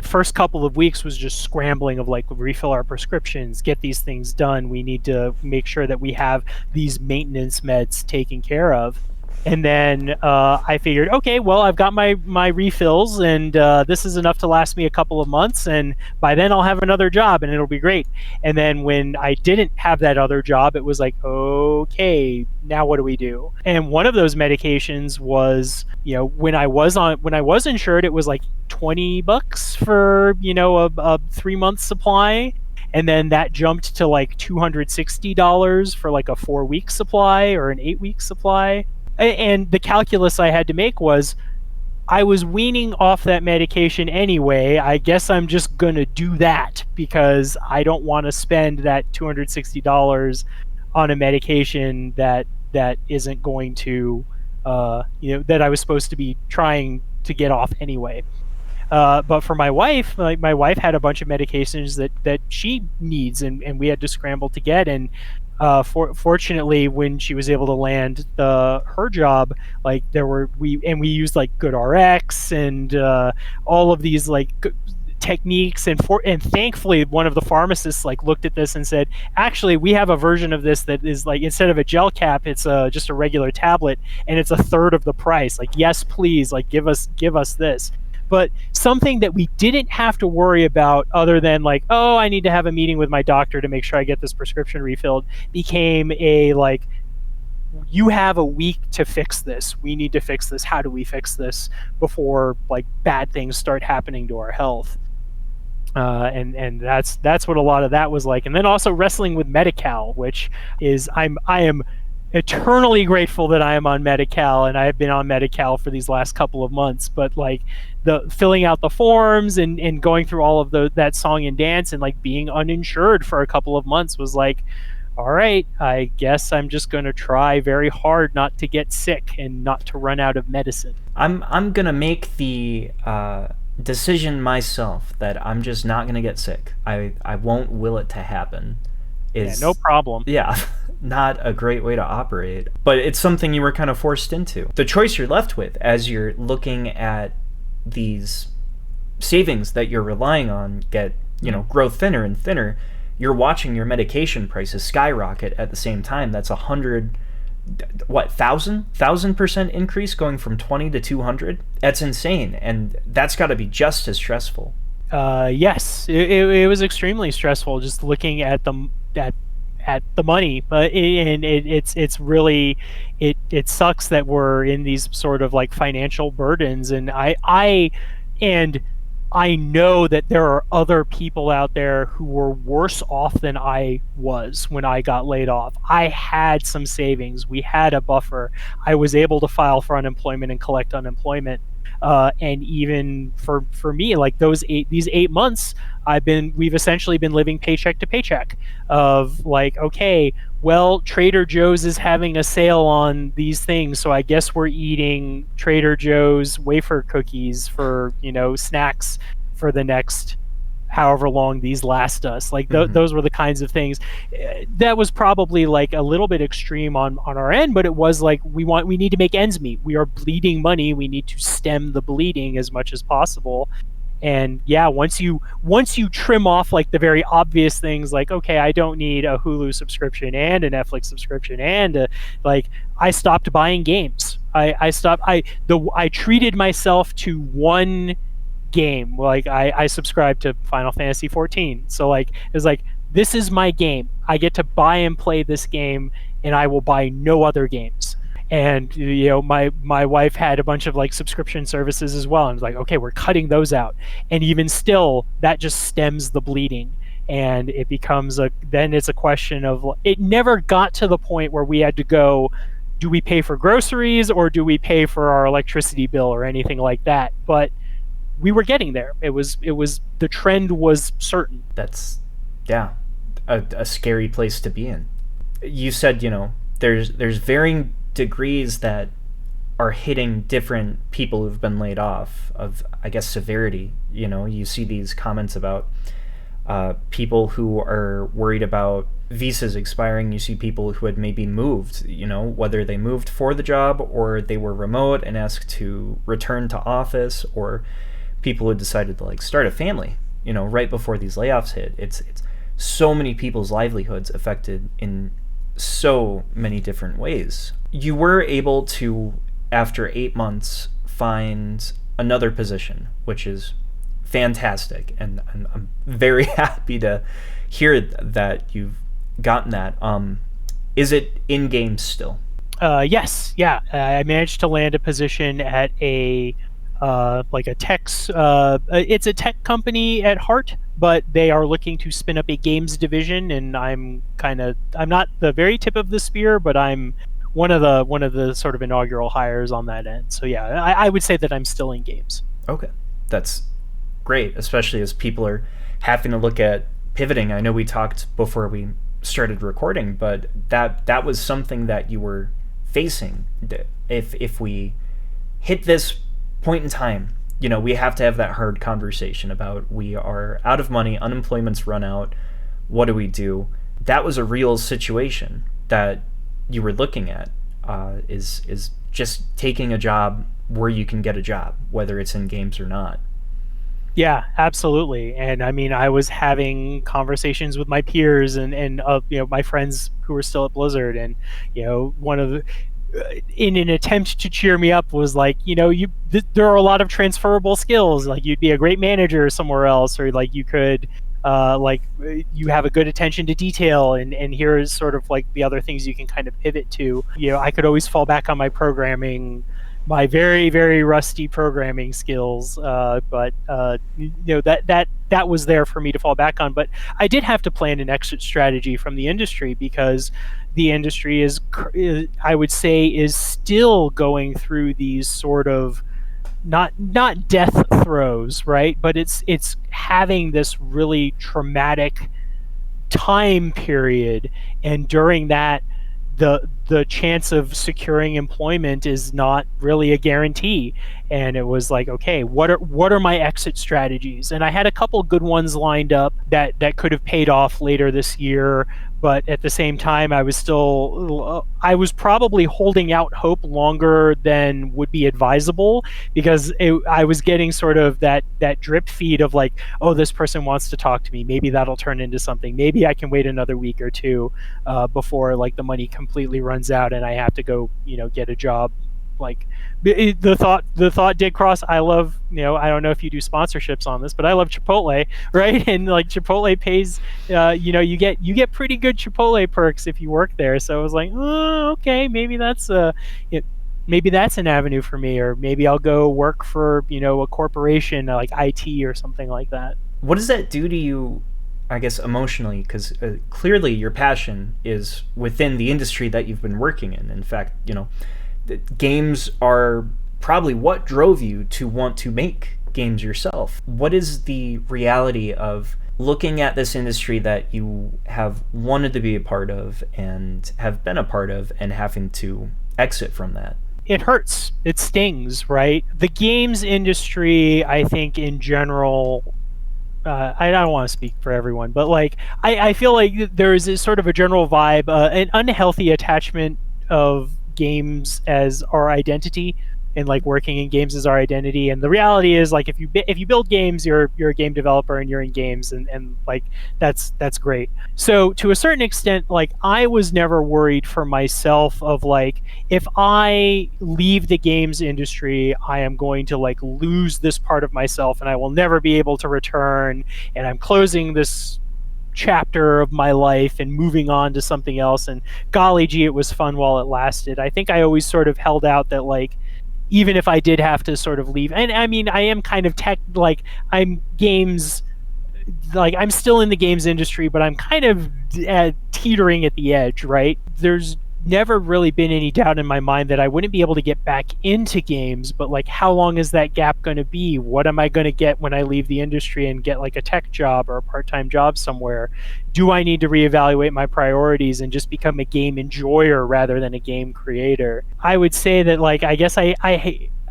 first couple of weeks was just scrambling of like, refill our prescriptions, get these things done. We need to make sure that we have these maintenance meds taken care of. And then I figured, okay, well, I've got my refills, and this is enough to last me a couple of months, and by then I'll have another job, and it'll be great. And then when I didn't have that other job, it was like, okay, now what do we do? And one of those medications was, when I was insured, it was like $20 for a 3-month supply. And then that jumped to like $260 for like a 4-week supply or an 8-week supply. And the calculus I had to make was, I was weaning off that medication anyway. I guess I'm just going to do that because I don't want to spend that $260 on a medication that isn't going to, that I was supposed to be trying to get off anyway. But for my wife, my wife had a bunch of medications that she needs, and we had to scramble to get. And fortunately, when she was able to land her job, like we used like GoodRx and all of these like techniques, and thankfully one of the pharmacists like looked at this and said, actually, we have a version of this that is like, instead of a gel cap, it's just a regular tablet, and it's a third of the price. Like, yes, please, like give us this. But something that we didn't have to worry about, other than like, oh, I need to have a meeting with my doctor to make sure I get this prescription refilled, became a like, you have a week to fix this. We need to fix this. How do we fix this before like bad things start happening to our health? And that's what a lot of that was like. And then also wrestling with Medi-Cal, which is I am eternally grateful that I am on Medi-Cal, and I have been on Medi-Cal for these last couple of months. But like the filling out the forms and going through all of that song and dance, and like being uninsured for a couple of months was like, all right, I guess I'm just going to try very hard not to get sick and not to run out of medicine. I'm going to make the decision myself that I'm just not going to get sick. I won't will it to happen. Yeah, no problem. Yeah. Not a great way to operate, but it's something you were kind of forced into. The choice you're left with as you're looking at these savings that you're relying on grow thinner and thinner, you're watching your medication prices skyrocket at the same time. That's 1,000% increase, going from 20 to 200. That's insane, and that's got to be just as stressful. Yes, it was extremely stressful just looking at the money, but it's really it sucks that we're in these sort of like financial burdens, and I know that there are other people out there who were worse off than I was when I got laid off. I had some savings, we had a buffer, I was able to file for unemployment and collect unemployment. And even for me, like these 8 months, we've essentially been living paycheck to paycheck of like, okay, well, Trader Joe's is having a sale on these things, so I guess we're eating Trader Joe's wafer cookies for, snacks for the next however long these last us. Like those were the kinds of things that was probably like a little bit extreme on our end, but it was like, we need to make ends meet. We are bleeding money. We need to stem the bleeding as much as possible. And yeah, once you trim off like the very obvious things, like, okay, I don't need a Hulu subscription and a Netflix subscription, and I stopped buying games. I treated myself to one game. Like I subscribed to Final Fantasy 14, so like it was like, this is my game. I get to buy and play this game, and I will buy no other games. And my wife had a bunch of like subscription services as well, and it's like, okay, we're cutting those out. And even still, that just stems the bleeding, and it becomes then it's a question of, it never got to the point where we had to go, do we pay for groceries or do we pay for our electricity bill or anything like that? But we were getting there. It was the trend was certain. That's a scary place to be in. You said, there's varying degrees that are hitting different people who've been laid off of, I guess, severity. You see these comments about people who are worried about visas expiring. You see people who had maybe moved, whether they moved for the job or they were remote and asked to return to office, or people who decided to like start a family, right before these layoffs hit. It's so many people's livelihoods affected in so many different ways. You were able to, after 8 months, find another position, which is fantastic, and I'm very happy to hear that you've gotten that. Is it in games still? Yes, yeah. I managed to land a position at a it's a tech company at heart, but they are looking to spin up a games division, and I'm not the very tip of the spear, but I'm one of the sort of inaugural hires on that end. So yeah, I would say that I'm still in games. Okay, that's great, especially as people are having to look at pivoting. I know we talked before we started recording, but that was something that you were facing. If we hit this point in time, we have to have that hard conversation about, we are out of money, unemployment's run out, what do we do? That was a real situation that you were looking at, is just taking a job where you can get a job, whether it's in games or not. Yeah, absolutely. And I mean, I was having conversations with my peers and my friends who were still at Blizzard, and one of the, in an attempt to cheer me up, was like, there are a lot of transferable skills. Like, you'd be a great manager somewhere else, or like you could you have a good attention to detail, and here's sort of like the other things you can kind of pivot to. I could always fall back on my programming, my very, very rusty programming skills, but that was there for me to fall back on. But I did have to plan an exit strategy from the industry, because the industry is, I would say, is still going through these sort of not death throes, right? But it's having this really traumatic time period, and during that, the chance of securing employment is not really a guarantee. And it was like, okay, what are my exit strategies? And I had a couple good ones lined up that could have paid off later this year, but at the same time, I was probably holding out hope longer than would be advisable, because I was getting sort of that drip feed of like, oh, this person wants to talk to me, maybe that'll turn into something, maybe I can wait another week or two before like the money completely runs out and I have to go get a job. Like, the thought did cross. I love, I don't know if you do sponsorships on this, but I love Chipotle, right? And like, Chipotle pays, you get pretty good Chipotle perks if you work there. So I was like, oh, okay, maybe that's maybe that's an avenue for me, or maybe I'll go work for a corporation like IT or something like that. What does that do to you, I guess, emotionally? Because clearly your passion is within the industry that you've been working in. In fact, games are probably what drove you to want to make games yourself. What is the reality of looking at this industry that you have wanted to be a part of and have been a part of, and having to exit from that? It hurts. It stings, right? The games industry, I think in general, I don't want to speak for everyone, but like, I feel like there is this sort of a general vibe, an unhealthy attachment of games as our identity, and like working in games as our identity. And the reality is, like, if you build games, you're a game developer and you're in games, and like that's great. So to a certain extent, like, I was never worried for myself of like, if I leave the games industry, I am going to like lose this part of myself and I will never be able to return, and I'm closing this chapter of my life and moving on to something else, and golly gee, it was fun while it lasted. I think I always sort of held out that, like, even if I did have to sort of leave, and I mean, I am kind of I'm still in the games industry, but I'm kind of teetering at the edge, right? There's never really been any doubt in my mind that I wouldn't be able to get back into games, but like, how long is that gap going to be? What am I going to get when I leave the industry and get like a tech job or a part-time job somewhere? Do I need to reevaluate my priorities and just become a game enjoyer rather than a game creator? I would say that, like, I guess I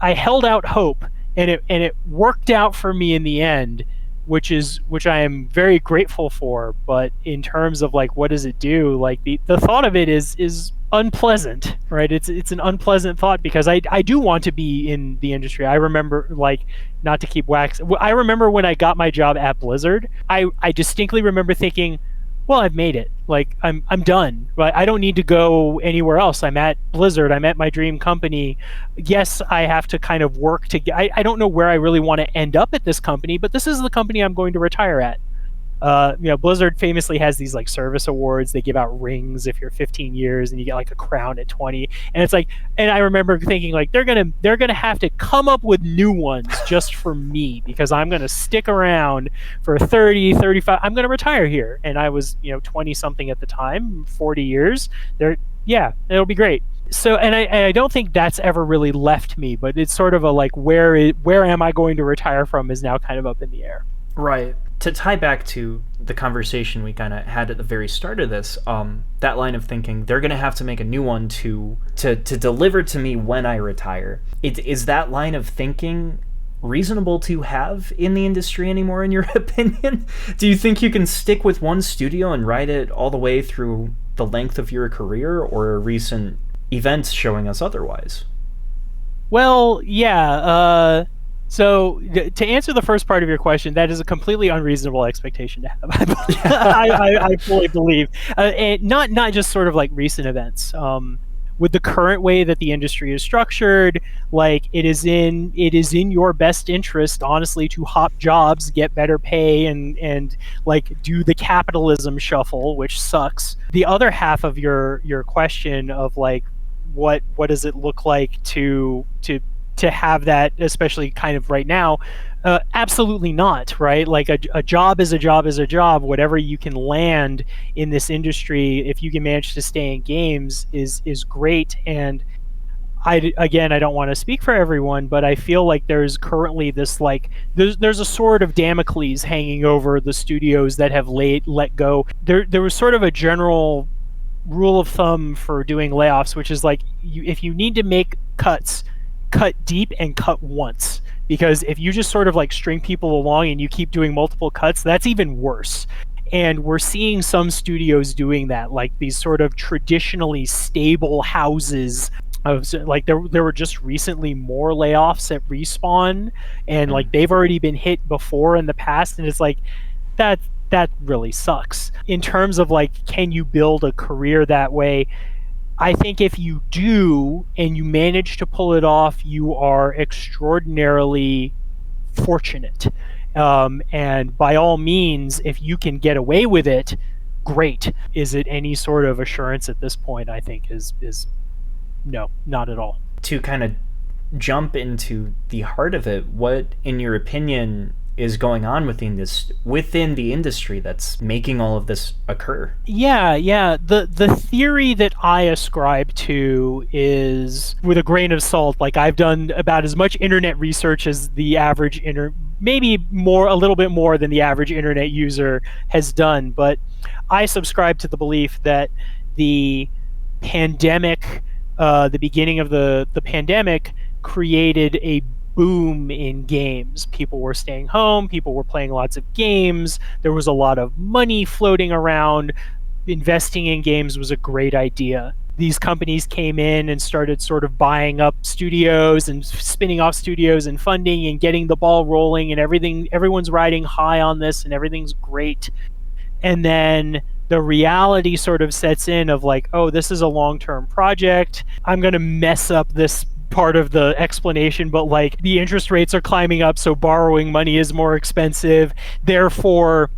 held out hope, and it worked out for me in the end, which I am very grateful for. But in terms of like, what does it do? Like, the thought of it is unpleasant, right? It's an unpleasant thought, because I do want to be in the industry. I remember, like, not to keep I remember when I got my job at Blizzard, I distinctly remember thinking, well, I've made it. Like I'm done. Right? I don't need to go anywhere else. I'm at Blizzard. I'm at my dream company. Yes, I have to kind of work to get. I don't know where I really want to end up at this company, but this is the company I'm going to retire at. Blizzard famously has these like service awards. They give out rings if you're 15 years, and you get like a crown at 20. And it's like, and I remember thinking like they're gonna have to come up with new ones just for me, because I'm gonna stick around for 30, 35. I'm gonna retire here, and I was 20 something at the time, 40 years. Yeah, it'll be great. So, and I don't think that's ever really left me, but it's sort of a like where am I going to retire from is now kind of up in the air. Right. To tie back to the conversation we kind of had at the very start of this, that line of thinking, they're going to have to make a new one to deliver to me when I retire. Is that line of thinking reasonable to have in the industry anymore, in your opinion? Do you think you can stick with one studio and ride it all the way through the length of your career, or are recent events showing us otherwise? Well, yeah. So to answer the first part of your question, that is a completely unreasonable expectation to have. I fully believe, and not just sort of like recent events. With the current way that the industry is structured, like it is in your best interest, honestly, to hop jobs, get better pay, and like do the capitalism shuffle, which sucks. The other half of your question of like what does it look like to have that, especially kind of right now, absolutely not, right? Like a job is a job is a job. Whatever you can land in this industry, if you can manage to stay in games, is great. And I don't want to speak for everyone, but I feel like there's currently this like there's a sword of Damocles hanging over the studios that have let go. There was sort of a general rule of thumb for doing layoffs, which is like if you need to make cuts, cut deep and cut once, because if you just sort of like string people along and you keep doing multiple cuts, that's even worse. And we're seeing some studios doing that, like these sort of traditionally stable houses of like there were just recently more layoffs at Respawn, and like they've already been hit before in the past, and it's like that really sucks. In terms of like, can you build a career that way? I think if you do and you manage to pull it off, you are extraordinarily fortunate. And by all means, if you can get away with it, great. Is it any sort of assurance at this point? I think is no, not at all. To kind of jump into the heart of it, what, in your opinion, is going on within the industry that's making all of this occur? Yeah. The theory that I ascribe to is, with a grain of salt, like I've done about as much internet research as the average maybe a little bit more than the average internet user has done, but I subscribe to the belief that the pandemic, the beginning of the pandemic, created a boom in games. People were staying home, people were playing lots of games, there was a lot of money floating around. Investing in games was a great idea. These companies came in and started sort of buying up studios and spinning off studios and funding and getting the ball rolling, and everyone's riding high on this and everything's great. And then the reality sort of sets in of like, oh, this is a long-term project. I'm going to mess up this part of the explanation, but like the interest rates are climbing up, so borrowing money is more expensive. Therefore,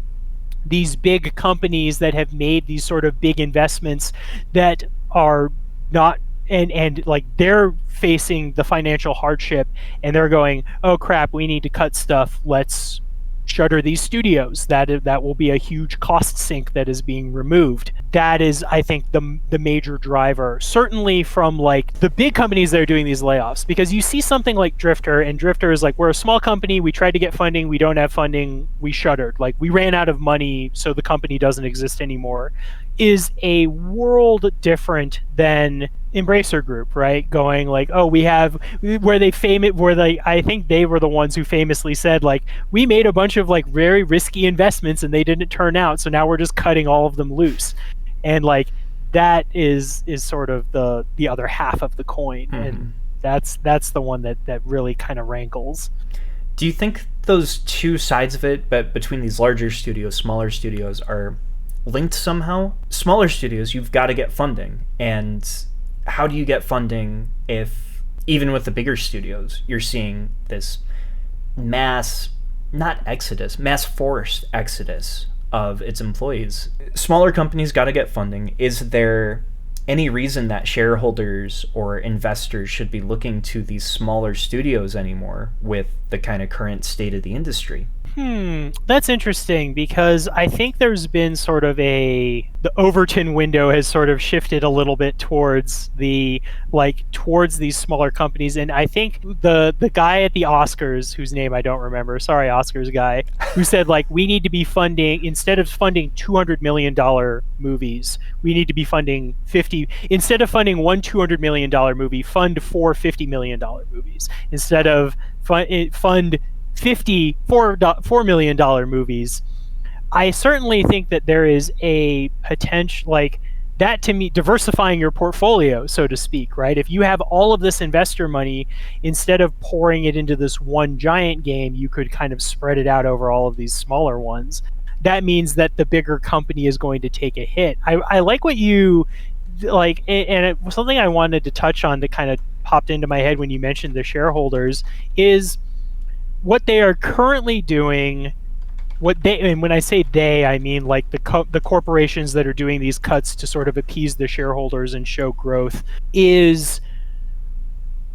these big companies that have made these sort of big investments that are not, and like they're facing the financial hardship, and they're going, oh crap, we need to cut stuff, let's shutter these studios. That will be a huge cost sink that is being removed. That is, I think, the major driver, certainly from like the big companies that are doing these layoffs, because you see something like Drifter, and Drifter is like, we're a small company, we tried to get funding, we don't have funding, we shuttered, like we ran out of money, so the company doesn't exist anymore, is a world different than Embracer Group, right? Going like, oh, we have, I think they were the ones who famously said like, we made a bunch of like very risky investments and they didn't turn out, so now we're just cutting all of them loose. And like that is sort of the other half of the coin. And that's the one that really kind of rankles. Do you think those two sides of it, but between these larger studios, smaller studios, are linked somehow. Smaller studios, you've got to get funding. And how do you get funding if, even with the bigger studios, you're seeing this mass forced exodus of its employees? Smaller companies got to get funding. Is there any reason that shareholders or investors should be looking to these smaller studios anymore with the kind of current state of the industry? That's interesting, because I think there's been sort of the Overton window has sort of shifted a little bit towards these smaller companies. And I think the guy at the Oscars, whose name I don't remember, sorry, Oscars guy, who said, like, we need to be funding, instead of funding $200 million movies, we need to be funding 50, instead of funding one $200 million movie, fund four $50 million movies. Instead of fund 50 $4 million movies. I certainly think that there is a potential, like that, to me, diversifying your portfolio, so to speak, right? If you have all of this investor money, instead of pouring it into this one giant game, you could kind of spread it out over all of these smaller ones. That means that the bigger company is going to take a hit. I like what you like, and it was something I wanted to touch on that kind of popped into my head when you mentioned the shareholders, is what they are currently doing. And when I say they, I mean like the corporations that are doing these cuts to sort of appease the shareholders and show growth, is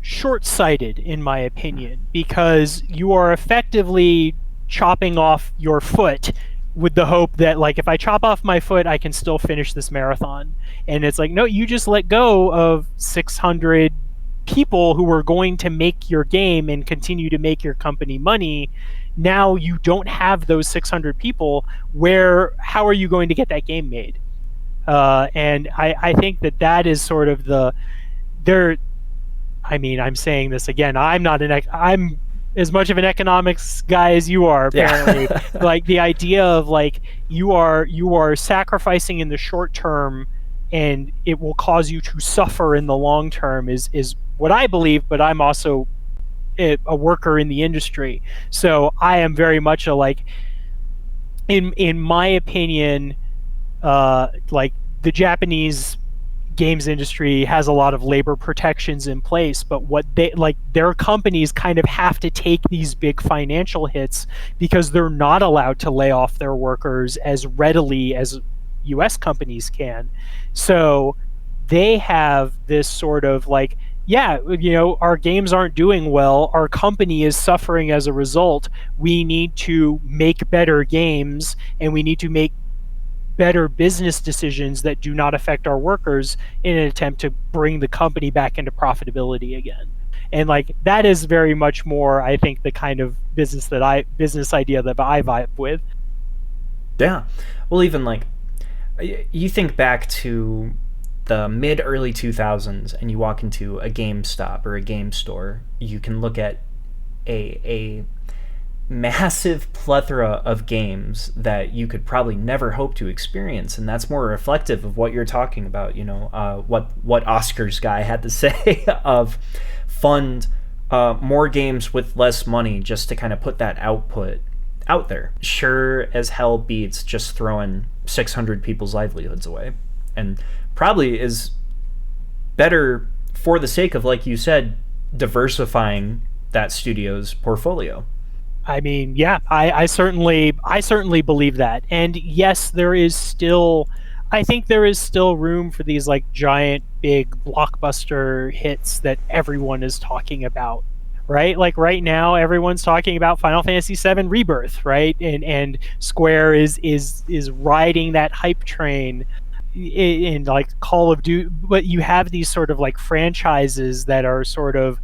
short-sighted, in my opinion, because you are effectively chopping off your foot with the hope that, like, if I chop off my foot, I can still finish this marathon. And it's like, no, you just let go of 600 people who are going to make your game and continue to make your company money. Now you don't have those 600 people. How are you going to get that game made? And I think that is sort of I'm saying this again, I'm as much of an economics guy as you are, apparently. Yeah. Like, the idea of, like, you are sacrificing in the short term and it will cause you to suffer in the long term is what I believe, but I'm also a worker in the industry. So I am very much in my opinion, like, the Japanese games industry has a lot of labor protections in place, but their companies kind of have to take these big financial hits because they're not allowed to lay off their workers as readily as US companies can. So they have this sort of like, yeah, our games aren't doing well, our company is suffering as a result, we need to make better games and we need to make better business decisions that do not affect our workers in an attempt to bring the company back into profitability again. And like, that is very much more, I think, the kind of business idea that I vibe with. Yeah. Well, even like, you think back to the mid-early 2000s and you walk into a GameStop or a game store, you can look at a massive plethora of games that you could probably never hope to experience, and that's more reflective of what you're talking about, what Oscars guy had to say of fund more games with less money just to kind of put that output out there. Sure as hell beats just throwing 600 people's livelihoods away, and probably is better for the sake of, like you said, diversifying that studio's portfolio. I mean, yeah, I certainly believe that. And yes, I think there is still room for these like giant, big blockbuster hits that everyone is talking about, right? Like right now, everyone's talking about Final Fantasy VII Rebirth, right? And Square is riding that hype train in like Call of Duty. But you have these sort of like franchises that are sort of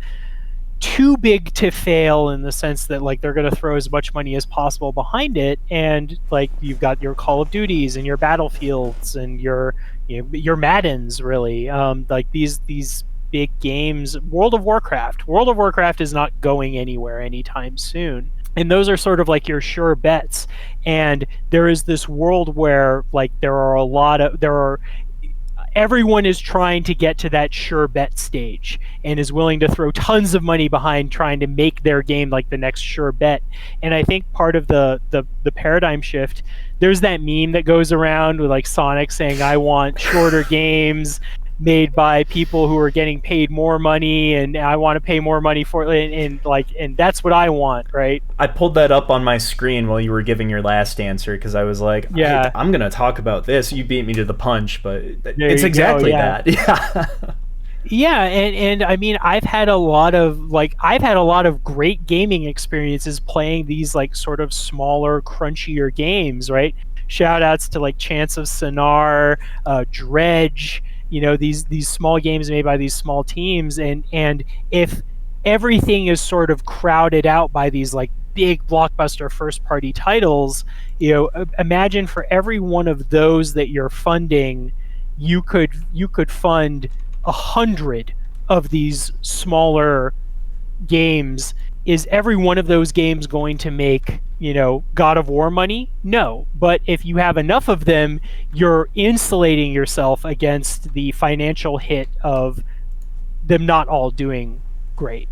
too big to fail, in the sense that like they're going to throw as much money as possible behind it, and like you've got your Call of Duties and your Battlefields and your Maddens, really, like these big games. World of Warcraft is not going anywhere anytime soon, and those are sort of like your sure bets. And there is this world where like everyone is trying to get to that sure bet stage and is willing to throw tons of money behind trying to make their game like the next sure bet. And I think part of the paradigm shift there's that meme that goes around with like Sonic saying, I want shorter games made by people who are getting paid more money, and I want to pay more money for it, and that's what I want, right? I pulled that up on my screen while you were giving your last answer because I was like, yeah, I'm going to talk about this. You beat me to the punch, but it's exactly that. Yeah. Yeah, and I mean, I've had a lot of great gaming experiences playing these like sort of smaller, crunchier games, right? Shout outs to like Chance of Sonar, Dredge, these small games made by these small teams, and if everything is sort of crowded out by these like big blockbuster first party titles, imagine for every one of those that you're funding, you could fund 100 of these smaller games. Is every one of those games going to make God of War money? No. But if you have enough of them, you're insulating yourself against the financial hit of them not all doing great.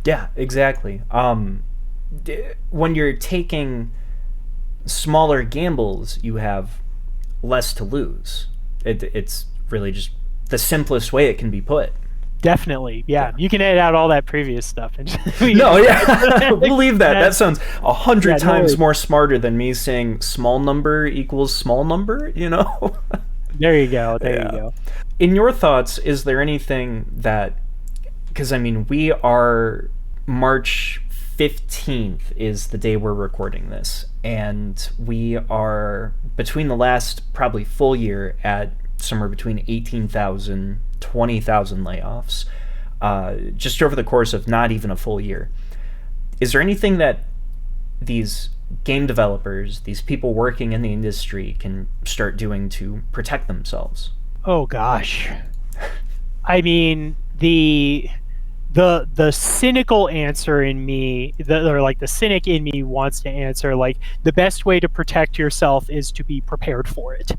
Yeah, exactly. When you're taking smaller gambles, you have less to lose. It's really just the simplest way it can be put. Definitely, yeah. You can edit out all that previous stuff. No, yeah, we'll leave that. That sounds 100 times more smarter than me saying small number equals small number, There you go, there you go. In your thoughts, is there anything that, because I mean, we are March 15th is the day we're recording this, and we are between the last probably full year at somewhere between 18,000, 20,000 layoffs, just over the course of not even a full year. Is there anything that these game developers, these people working in the industry, can start doing to protect themselves? Oh gosh. I mean, the cynical answer in me, the cynic in me wants to answer, like, the best way to protect yourself is to be prepared for it.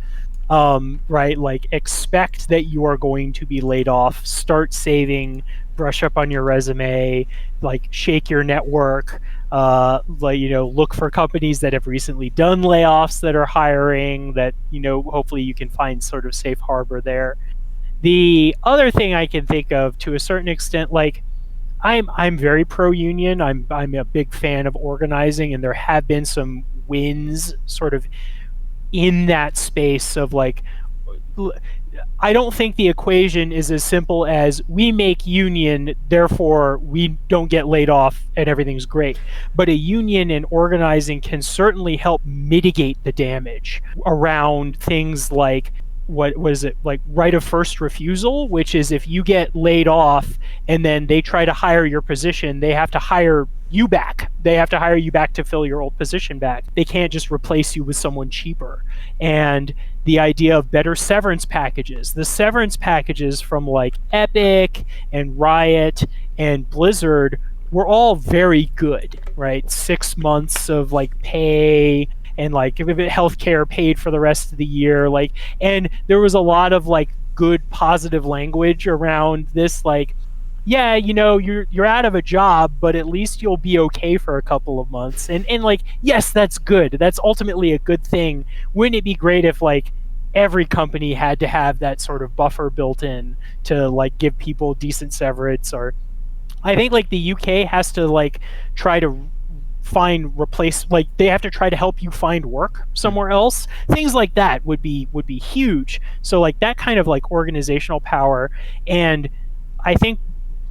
Right? Like, expect that you are going to be laid off, start saving, brush up on your resume, like, shake your network, look for companies that have recently done layoffs that are hiring, that, hopefully you can find sort of safe harbor there. The other thing I can think of, to a certain extent, like, I'm very pro-union. I'm a big fan of organizing, and there have been some wins sort of in that space of, like, I don't think the equation is as simple as we make union, therefore we don't get laid off and everything's great. But a union and organizing can certainly help mitigate the damage around things like, what is it, like right of first refusal, which is if you get laid off and then they try to hire your position, they have to hire you back. They have to hire you back to fill your old position back. They can't just replace you with someone cheaper. And the idea of better severance packages. The severance packages from like Epic and Riot and Blizzard were all very good, right? 6 months of like pay, and like healthcare paid for the rest of the year, like, and there was a lot of like good positive language around this, like, yeah, you're out of a job, but at least you'll be okay for a couple of months, and like, yes, that's good. That's ultimately a good thing. Wouldn't it be great if like every company had to have that sort of buffer built in to like give people decent severance? Or I think like the UK has to like try to they have to try to help you find work somewhere else. Things like that would be huge. So like that kind of like organizational power, and I think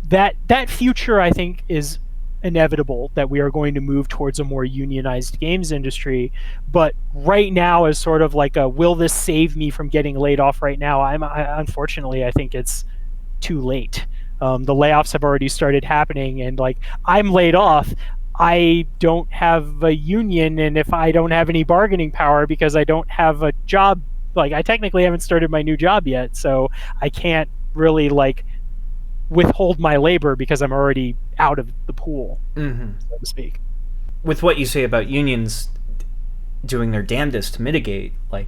that future, I think, is inevitable, that we are going to move towards a more unionized games industry. But right now is sort of like a, will this save me from getting laid off right now? Unfortunately, I think it's too late. The layoffs have already started happening, and like, I'm laid off. I don't have a union, and if I don't have any bargaining power because I don't have a job, like, I technically haven't started my new job yet, so I can't really like withhold my labor because I'm already out of the pool, so to speak. With what you say about unions doing their damnedest to mitigate, like,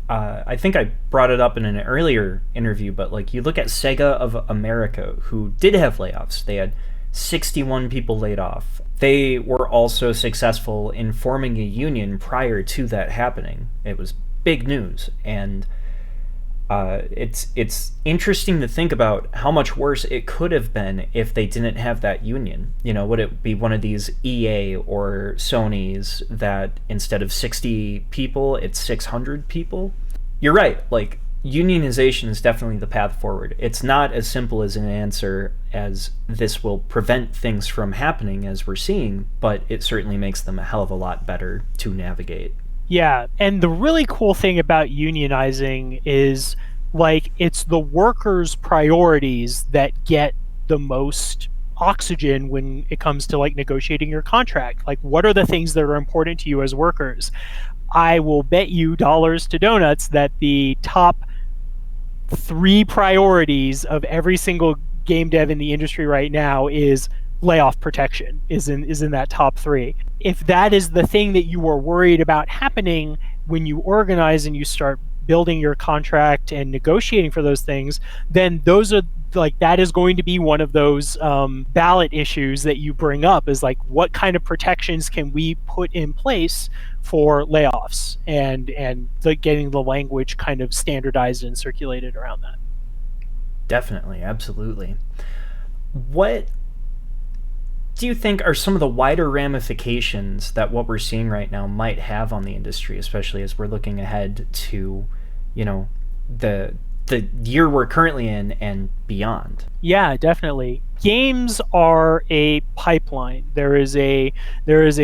I think I brought it up in an earlier interview, but like, you look at Sega of America, who did have layoffs. They had 61 people laid off. They were also successful in forming a union prior to that happening. It was big news, and it's interesting to think about how much worse it could have been if they didn't have that union. You know, would it be one of these EA or Sony's that instead of 60 people, it's 600 people? You're right, like, unionization is definitely the path forward. It's not as simple as an answer as this will prevent things from happening as we're seeing, but it certainly makes them a hell of a lot better to navigate. Yeah, and the really cool thing about unionizing is, like, it's the workers' priorities that get the most oxygen when it comes to, like, negotiating your contract. Like, what are the things that are important to you as workers? I will bet you dollars to donuts that the top 3 priorities of every single game dev in the industry right now is layoff protection, is in that top 3. If that is the thing that you are worried about happening when you organize and you start building your contract and negotiating for those things, then those are, like, that is going to be one of those ballot issues that you bring up, is like, what kind of protections can we put in place for layoffs, and getting the language kind of standardized and circulated around that. Definitely, absolutely. What do you think are some of the wider ramifications that what we're seeing right now might have on the industry, especially as we're looking ahead to, you know, the year we're currently in and beyond? Yeah, definitely. Games are a pipeline. There is a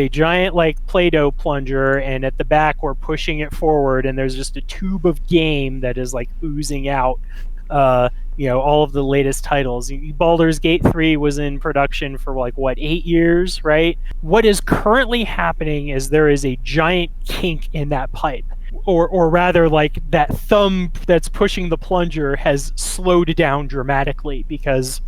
giant, like, Play-Doh plunger, and at the back we're pushing it forward, and there's just a tube of game that is, like, oozing out all of the latest titles. Baldur's Gate 3 was in production for, like, 8 years, right? What is currently happening is there is a giant kink in that pipe. Or rather, like, that thumb that's pushing the plunger has slowed down dramatically, because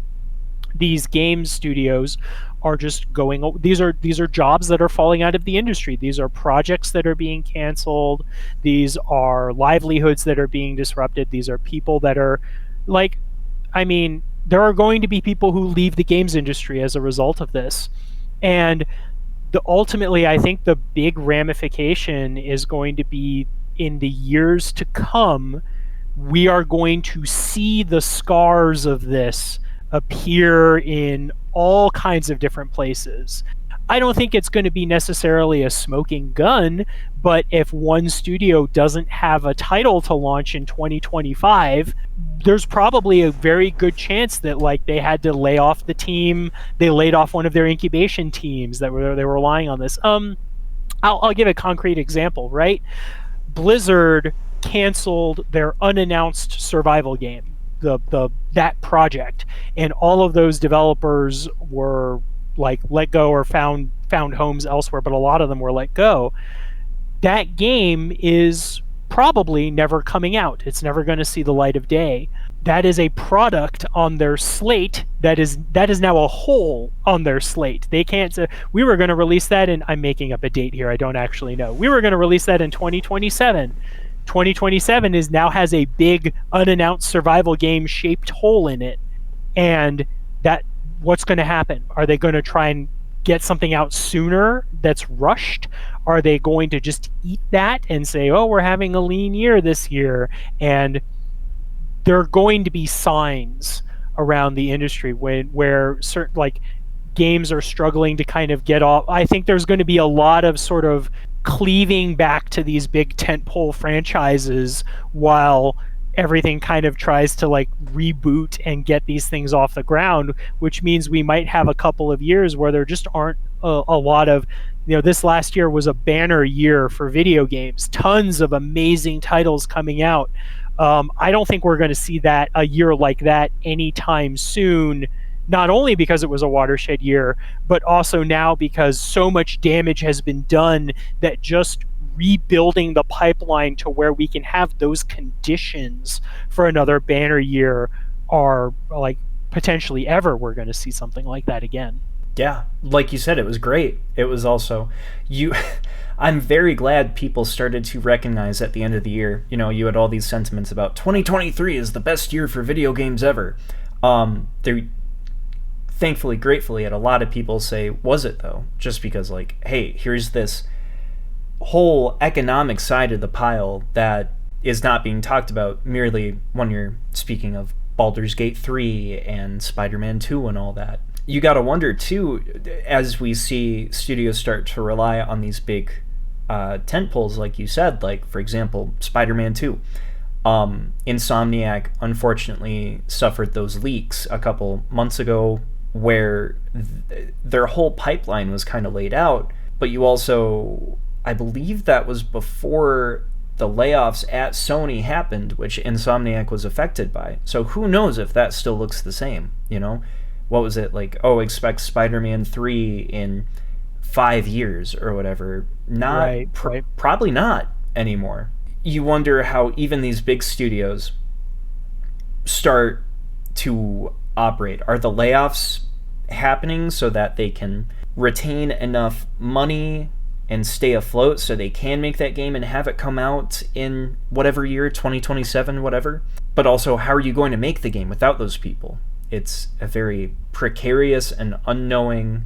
these game studios are just going, these are jobs that are falling out of the industry. These are projects that are being canceled. These are livelihoods that are being disrupted. These are people that are, like, I mean, there are going to be people who leave the games industry as a result of this. And ultimately, I think the big ramification is going to be, in the years to come, we are going to see the scars of this appear in all kinds of different places. I don't think it's going to be necessarily a smoking gun, but if one studio doesn't have a title to launch in 2025, there's probably a very good chance that, like, they had to lay off the team. They laid off one of their incubation teams they were relying on this. I'll give a concrete example, right? Blizzard canceled their unannounced survival game, that project, and all of those developers were, like, let go or found homes elsewhere, but a lot of them were let go. That game is probably never coming out. It's never going to see the light of day. That is a product on their slate that is now a hole on their slate. They can't say, we were going to release that in, I'm making up a date here, I don't actually know. We were going to release that in 2027. 2027 now has a big unannounced survival game shaped hole in it. And that, what's going to happen? Are they going to try and get something out sooner that's rushed? Are they going to just eat that and say, oh, we're having a lean year this year? And there are going to be signs around the industry where certain, like, games are struggling to kind of get off. I think there's going to be a lot of sort of cleaving back to these big tentpole franchises while everything kind of tries to, like, reboot and get these things off the ground, which means we might have a couple of years where there just aren't a lot of, this last year was a banner year for video games. Tons of amazing titles coming out. I don't think we're going to see that, a year like that, anytime soon, not only because it was a watershed year, but also now because so much damage has been done that just rebuilding the pipeline to where we can have those conditions for another banner year are, like, potentially ever we're going to see something like that again. Yeah, like you said, it was great. It was also, I'm very glad people started to recognize at the end of the year, you had all these sentiments about 2023 is the best year for video games ever. thankfully, gratefully, had a lot of people say, was it though? Just because, like, hey, here's this whole economic side of the pile that is not being talked about merely when you're speaking of Baldur's Gate 3 and Spider-Man 2 and all that. You gotta wonder, too, as we see studios start to rely on these big tentpoles, like you said, like, for example, Spider-Man 2. Insomniac, unfortunately, suffered those leaks a couple months ago where their whole pipeline was kind of laid out, but you also, I believe that was before the layoffs at Sony happened, which Insomniac was affected by. So who knows if that still looks the same, you know? What was it, like, oh, expect Spider-Man 3 in 5 years or whatever. Not right. Probably not anymore. You wonder how even these big studios start to operate. Are the layoffs happening so that they can retain enough money and stay afloat so they can make that game and have it come out in whatever year, 2027, whatever? But also, how are you going to make the game without those people? It's a very precarious and unknowing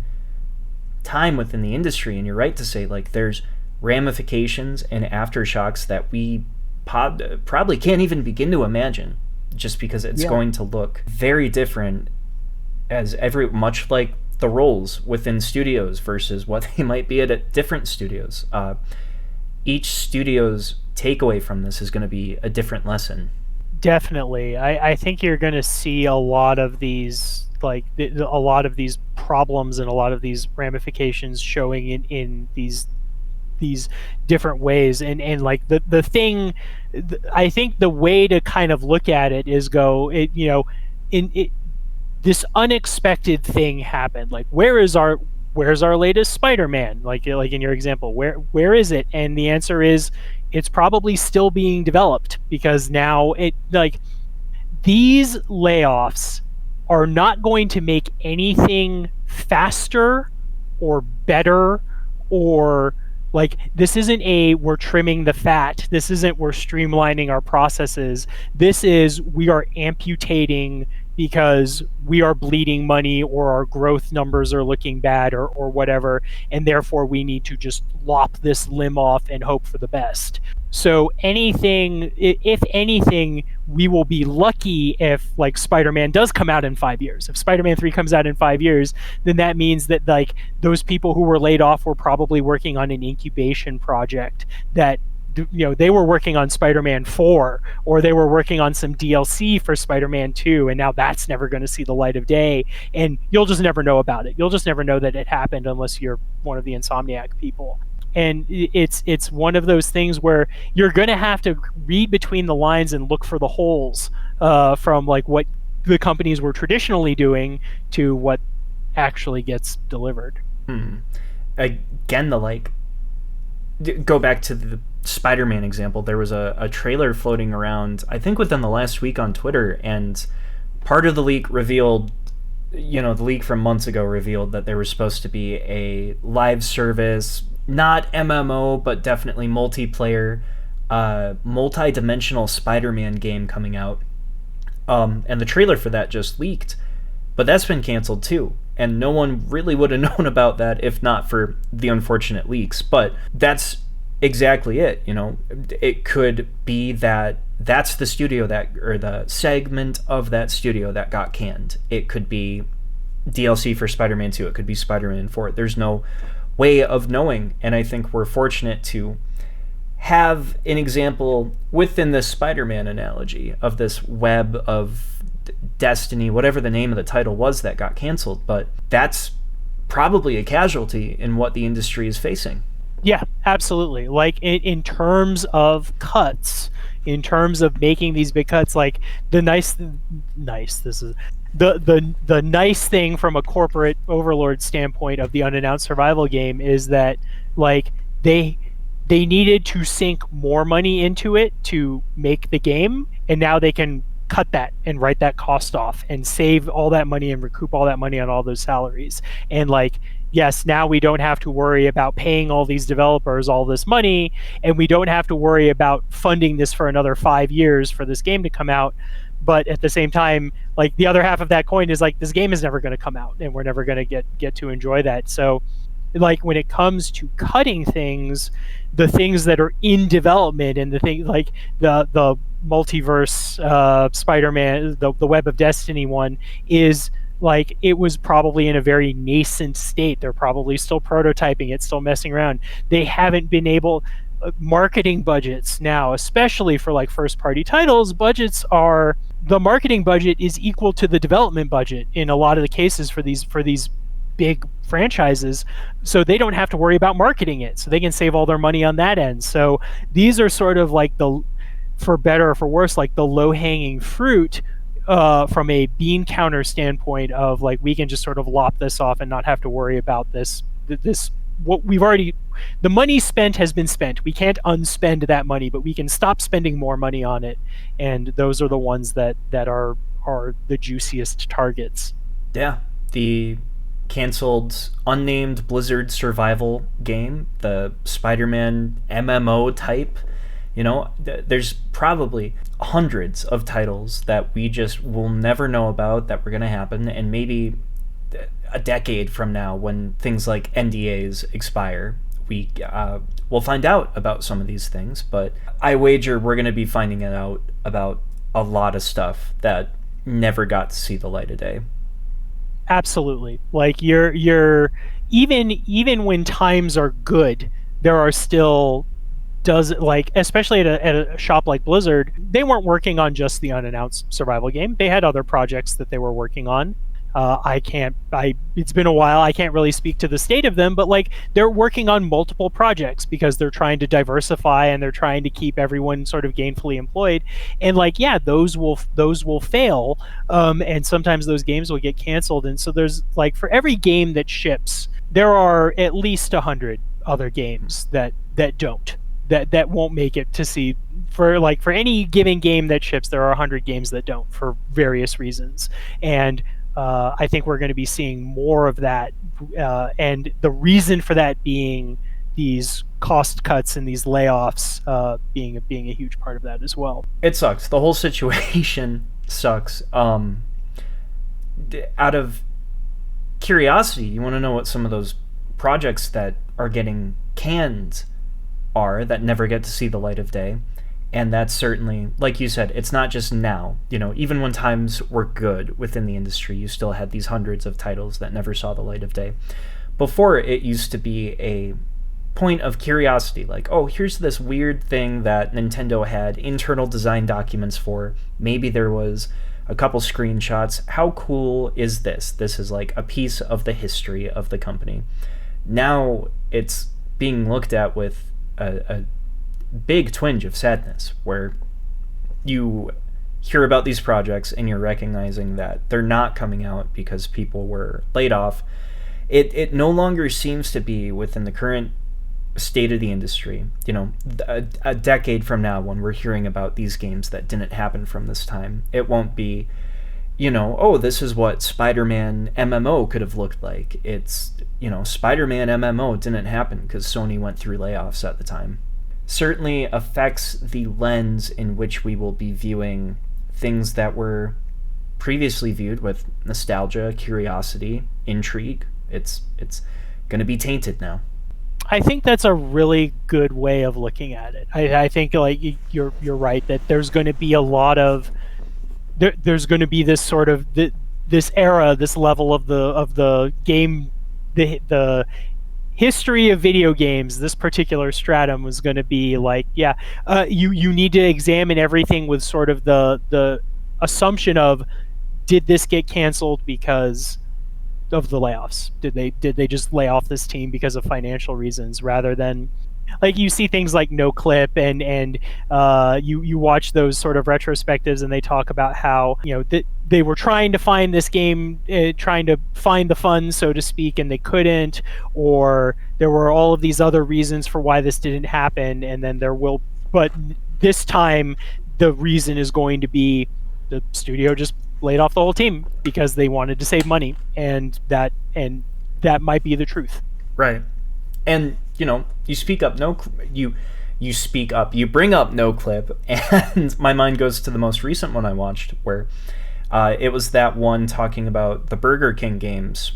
time within the industry, and you're right to say, like, there's ramifications and aftershocks that we probably can't even begin to imagine, just because it's going to look very different as much like the roles within studios versus what they might be at different studios. Each studio's takeaway from this is going to be a different lesson. Definitely. I think you're going to see a lot of these, like, a lot of these problems and a lot of these ramifications showing in these different ways. And like the thing, I think the way to kind of look at it is this unexpected thing happened. Like, where's our latest Spider-Man? Like in your example, where is it? And the answer is, it's probably still being developed, because now these layoffs are not going to make anything faster or better, or like, this isn't we're trimming the fat. This isn't we're streamlining our processes. This is we are amputating because we are bleeding money, or our growth numbers are looking bad, or whatever, and therefore we need to just lop this limb off and hope for the best. So if anything, we will be lucky if, like, Spider-Man does come out in 5 years. If Spider-Man 3 comes out in 5 years, then that means that, like, those people who were laid off were probably working on an incubation project that, you know, they were working on Spider-Man 4, or they were working on some DLC for Spider-Man 2, and now that's never going to see the light of day, and you'll just never know about it. You'll just never know that it happened unless you're one of the Insomniac people. And it's one of those things where you're going to have to read between the lines and look for the holes from, like, what the companies were traditionally doing to what actually gets delivered. Again, go back to the Spider-Man example. There was a trailer floating around, I think within the last week, on Twitter, and part of the leak revealed, the leak from months ago revealed that there was supposed to be a live service, not MMO, but definitely multiplayer, multi-dimensional Spider-Man game coming out. And the trailer for that just leaked, but that's been canceled too. And no one really would have known about that if not for the unfortunate leaks. But that's exactly it. It could be that that's the studio or the segment of that studio that got canned. It could be DLC for Spider-Man 2. It could be Spider-Man 4. There's no way of knowing, and I think we're fortunate to have an example within this Spider-Man analogy of this web of destiny, whatever the name of the title was that got canceled. But that's probably a casualty in what the industry is facing. Yeah, absolutely. Like, in terms of cuts, in terms of making these big cuts, like, the nice thing from a corporate overlord standpoint of the unannounced survival game is that, like, they needed to sink more money into it to make the game, and now they can cut that and write that cost off and save all that money and recoup all that money on all those salaries. And, like, yes, now we don't have to worry about paying all these developers all this money, and we don't have to worry about funding this for another 5 years for this game to come out. but at the same time, like the other half of that coin is like this game is never going to come out, and we're never going to get to enjoy that. So, like when it comes to cutting things, the things that are in development and the thing like the multiverse Spider-Man, the Web of Destiny one is like it was probably in a very nascent state. They're probably still prototyping it, still messing around. They haven't been able marketing budgets now, especially for like first party titles, the marketing budget is equal to the development budget in a lot of the cases for these big franchises, so they don't have to worry about marketing it, so they can save all their money on that end. So these are sort of like for better or for worse, like the low-hanging fruit from a bean counter standpoint of like we can just sort of lop this off and not have to worry about this what we've already, the money spent has been spent. We can't unspend that money, but we can stop spending more money on it, and those are the ones that are the juiciest targets. Yeah, the canceled unnamed Blizzard survival game, the Spider-Man MMO type. You know, there's probably hundreds of titles that we just will never know about that were going to happen, and maybe a decade from now when things like NDAs expire, we'll find out about some of these things. But I wager we're going to be finding out about a lot of stuff that never got to see the light of day. Absolutely. Like you're even when times are good, there are still especially at a shop like Blizzard, they weren't working on just the unannounced survival game. They had other projects that they were working on. It's been a while. I can't really speak to the state of them, but like they're working on multiple projects because they're trying to diversify and they're trying to keep everyone sort of gainfully employed. And like, yeah, those will fail. And sometimes those games will get canceled. And so there's like, for every game that ships, there are at least 100 other games that won't make it to see. For any given game that ships, there are 100 games that don't for various reasons. And I think we're going to be seeing more of that, and the reason for that being these cost cuts and these layoffs being a huge part of that as well. It sucks. The whole situation sucks. Out of curiosity, you want to know what some of those projects that are getting canned are that never get to see the light of day. And that's certainly, like you said, it's not just now. You know, even when times were good within the industry, you still had these hundreds of titles that never saw the light of day. Before, it used to be a point of curiosity, like, oh, here's this weird thing that Nintendo had internal design documents for. Maybe there was a couple screenshots. How cool is this? This is like a piece of the history of the company. Now it's being looked at with a big twinge of sadness, where you hear about these projects and you're recognizing that they're not coming out because people were laid off. It no longer seems to be within the current state of the industry. You know, a decade from now, when we're hearing about these games that didn't happen from this time, it won't be, you know, oh, this is what Spider-Man MMO could have looked like. It's, you know, Spider-Man MMO didn't happen because Sony went through layoffs at the time. Certainly affects the lens in which we will be viewing things that were previously viewed with nostalgia, curiosity, intrigue. It's going to be tainted now. I think that's a really good way of looking at it. I think like you're right that there's going to be a lot of there's going to be this sort of this era, this level of the game, the history of video games. This particular stratum was going to be like, you need to examine everything with sort of the assumption of, did this get canceled because of the layoffs? Did they just lay off this team because of financial reasons, rather than like you see things like No Clip and you watch those sort of retrospectives and they talk about how, you know, they were trying to find this game, trying to find the funds, so to speak, and they couldn't, or there were all of these other reasons for why this didn't happen, and then but this time the reason is going to be the studio just laid off the whole team because they wanted to save money, and that might be the truth. Right. And, you know, you speak up, you you speak up. You bring up No Clip, and my mind goes to the most recent one I watched, where it was that one talking about the Burger King games,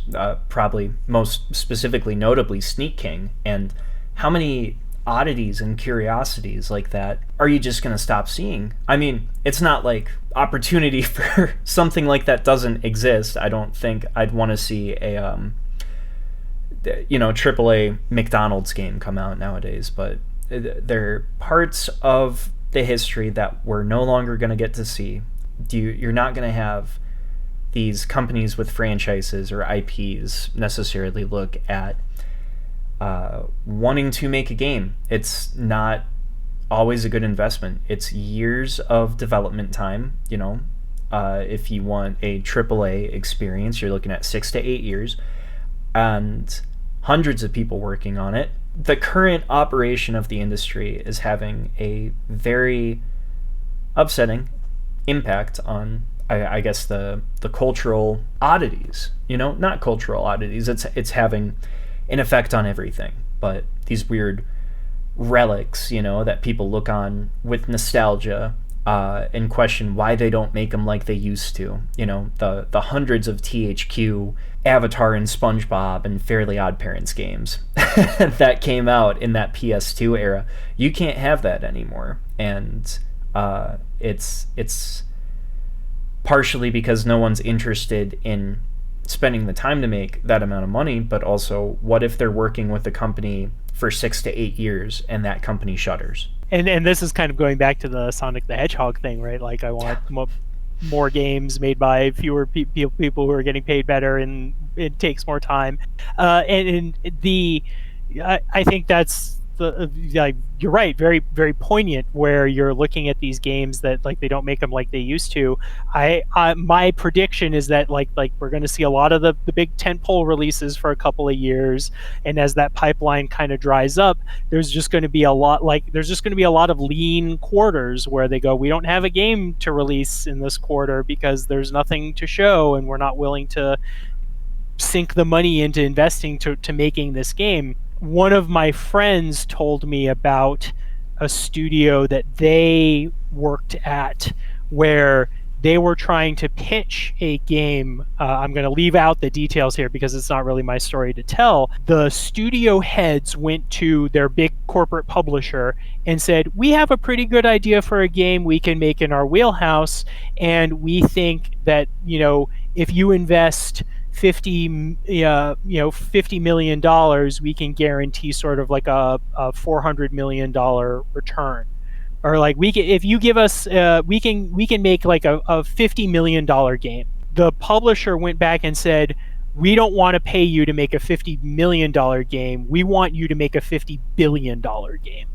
probably most specifically, notably Sneak King, and how many oddities and curiosities like that are you just going to stop seeing? I mean, it's not like opportunity for something like that doesn't exist. I don't think I'd want to see a AAA McDonald's game come out nowadays, but there are parts of the history that we're no longer going to get to see. You're not going to have these companies with franchises or IPs necessarily look at wanting to make a game. It's not always a good investment. It's years of development time. If you want a AAA experience, you're looking at 6 to 8 years and hundreds of people working on it. The current operation of the industry is having a very upsetting impact on, I guess, the cultural oddities. Not cultural oddities. It's having an effect on everything. But these weird relics, that people look on with nostalgia and question why they don't make them like they used to. The hundreds of THQ, Avatar and SpongeBob and Fairly Odd Parents games that came out in that PS2 era. You can't have that anymore. And it's partially because no one's interested in spending the time to make that amount of money, but also, what if they're working with a company for 6 to 8 years and that company shutters? And this is kind of going back to the Sonic the Hedgehog thing, right? Like, I want more games made by fewer people who are getting paid better, and it takes more time. I think that's you're right, very, very poignant, where you're looking at these games that they don't make them like they used to. My prediction is that like we're going to see a lot of the big tentpole releases for a couple of years, and as that pipeline kind of dries up, there's just going to be a lot of lean quarters where they go, we don't have a game to release in this quarter because there's nothing to show, and we're not willing to sink the money into investing to making this game. One of my friends told me about a studio that they worked at where they were trying to pitch a game. I'm going to leave out the details here because it's not really my story to tell. The studio heads went to their big corporate publisher and said, we have a pretty good idea for a game we can make in our wheelhouse, and we think that, if you invest $50 million, we can guarantee sort of like a $400 million return, or like if you give us, we can make like a $50 million game. The publisher went back and said, we don't want to pay you to make a $50 million game. We want you to make a $50 billion game.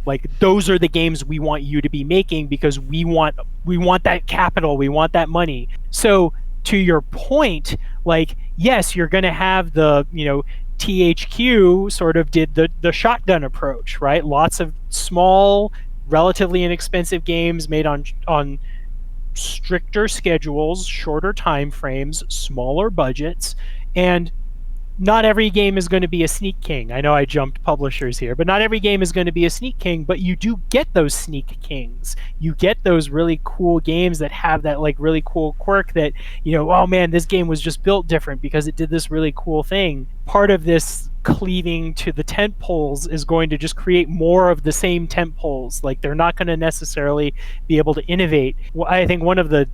Like, those are the games we want you to be making because we want that capital, we want that money. So, to your point, like, yes, you're going to have the, THQ sort of did the shotgun approach, right? Lots of small, relatively inexpensive games made on stricter schedules, shorter time frames, smaller budgets, and not every game is going to be a Sneak King. I know I jumped publishers here, but not every game is going to be a Sneak King, but you do get those Sneak Kings. You get those really cool games that have that like really cool quirk that, oh man, this game was just built different because it did this really cool thing. Part of this cleaving to the tent poles is going to just create more of the same tent poles. Like, they're not going to necessarily be able to innovate. Well, I think one of the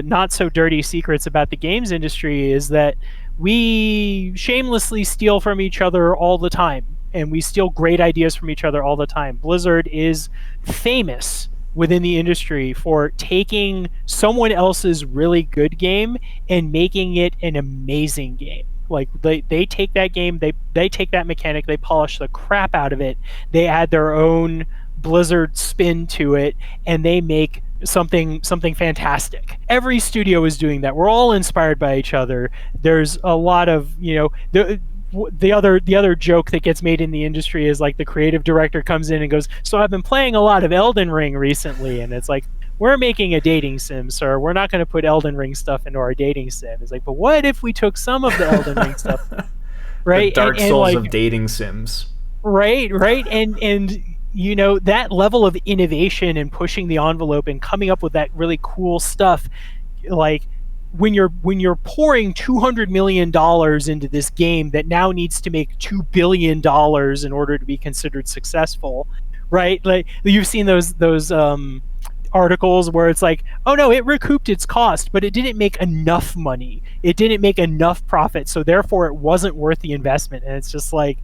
not so dirty secrets about the games industry is that we shamelessly steal from each other all the time, and we steal great ideas from each other all the time. Blizzard is famous within the industry for taking someone else's really good game and making it an amazing game. Like, they take that game, they take that mechanic, they polish the crap out of it, they add their own Blizzard spin to it, and they make something fantastic. Every studio is doing that. We're all inspired by each other. There's a lot of, the other joke that gets made in the industry is like the creative director comes in and goes, so I've been playing a lot of Elden Ring recently, and it's like, we're making a dating sim, sir. We're not going to put Elden Ring stuff into our dating sim. It's like, but what if we took some of the Elden Ring stuff, right? The Dark Souls of dating sims. Right, and that level of innovation and pushing the envelope and coming up with that really cool stuff, like when you're pouring $200 million into this game that now needs to make $2 billion in order to be considered successful, right? Like you've seen those articles where it's like, oh no, it recouped its cost, but it didn't make enough money. It didn't make enough profit, so therefore it wasn't worth the investment. And it's just like,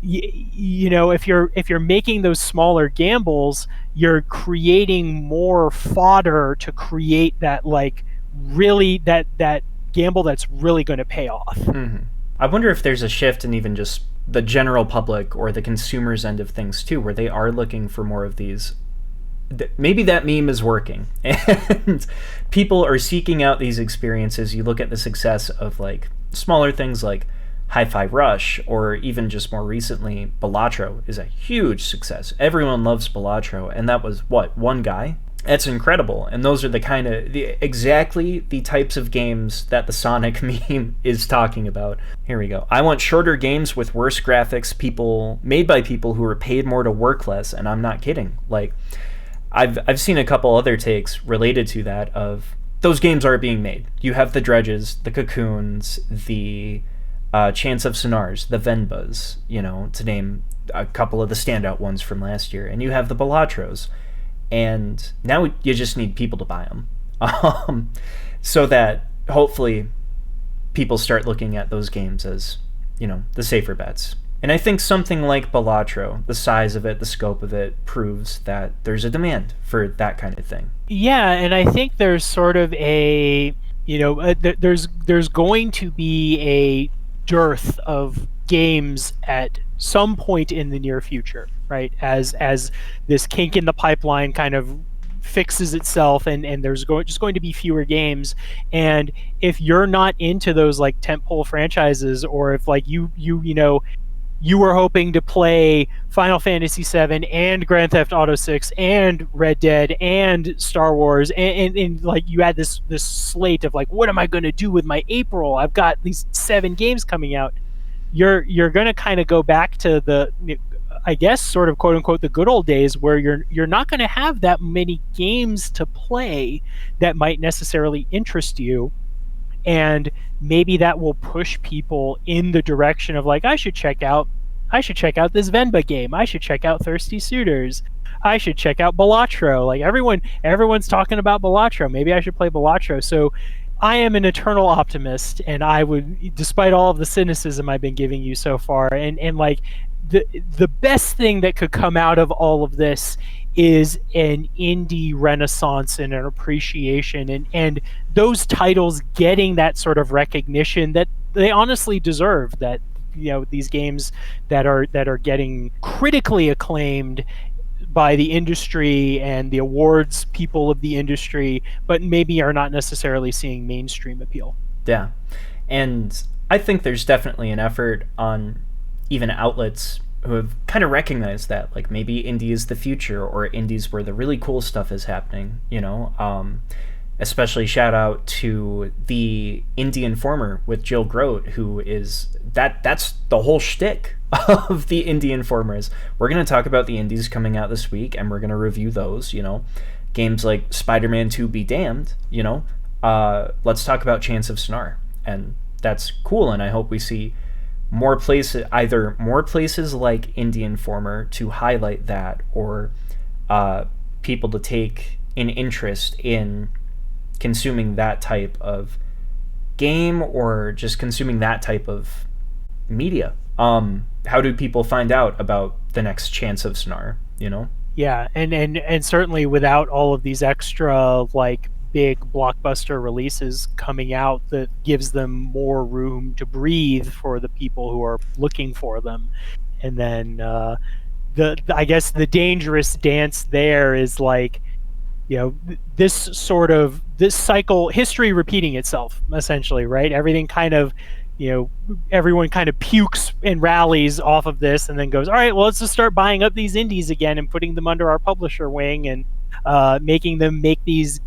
if you're making those smaller gambles, you're creating more fodder to create that that gamble that's really going to pay off. Mm-hmm. I wonder if there's a shift in even just the general public or the consumer's end of things too, where they are looking for more of these. Maybe that meme is working and people are seeking out these experiences. You look at the success of like smaller things like Hi-Fi Rush, or even just more recently, Balatro is a huge success. Everyone loves Balatro, and that was one guy? That's incredible. And those are exactly the types of games that the Sonic meme is talking about. Here we go. I want shorter games with worse graphics, made by people who are paid more to work less, and I'm not kidding. Like, I've seen a couple other takes related to that of those games are being made. You have the Dredges, the Cocoons, the Chance of Sonars, the Venbas, to name a couple of the standout ones from last year. And you have the Balatros. And now you just need people to buy them. So that hopefully people start looking at those games as, the safer bets. And I think something like Balatro, the size of it, the scope of it, proves that there's a demand for that kind of thing. Yeah, and I think there's sort of there's going to be a dearth of games at some point in the near future, right? As this kink in the pipeline kind of fixes itself, and there's just going to be fewer games. And if you're not into those like tentpole franchises, or if like you were hoping to play Final Fantasy VII and Grand Theft Auto 6 and Red Dead and Star Wars, and like you had this slate of like, what am I going to do with my April? I've got these 7 games coming out. You're going to kind of go back to the, I guess, sort of quote unquote the good old days, where you're not going to have that many games to play that might necessarily interest you. And maybe that will push people in the direction of like, I should check out this Venba game. I should check out Thirsty Suitors. I should check out Balatro. Like everyone's talking about Balatro. Maybe I should play Balatro. So I am an eternal optimist, and I would, despite all of the cynicism I've been giving you so far, and like the best thing that could come out of all of this is an indie renaissance and an appreciation, and those titles getting that sort of recognition that they honestly deserve. That these games that are getting critically acclaimed by the industry and the awards people of the industry, but maybe are not necessarily seeing mainstream appeal. Yeah, and I think there's definitely an effort on even outlets who have kind of recognized that, like maybe indie is the future, or indie's where the really cool stuff is happening, especially shout out to the Indie Informer with Jill Grote, who is that's the whole shtick of the Indie Informers. We're going to talk about the indies coming out this week, and we're going to review those, games like Spider-Man 2 Be Damned, let's talk about Chance of Sonar. And that's cool, and I hope we see more places like Indie Informer to highlight that, or people to take an interest in consuming that type of game, or just consuming that type of media. How do people find out about the next Chance of Sonar, Yeah, and certainly without all of these extra like big blockbuster releases coming out, that gives them more room to breathe for the people who are looking for them. And then I guess the dangerous dance there is like, this cycle, history repeating itself, essentially, right? Everything kind of, everyone kind of pukes and rallies off of this, and then goes, all right, well, let's just start buying up these indies again and putting them under our publisher wing, and making them make these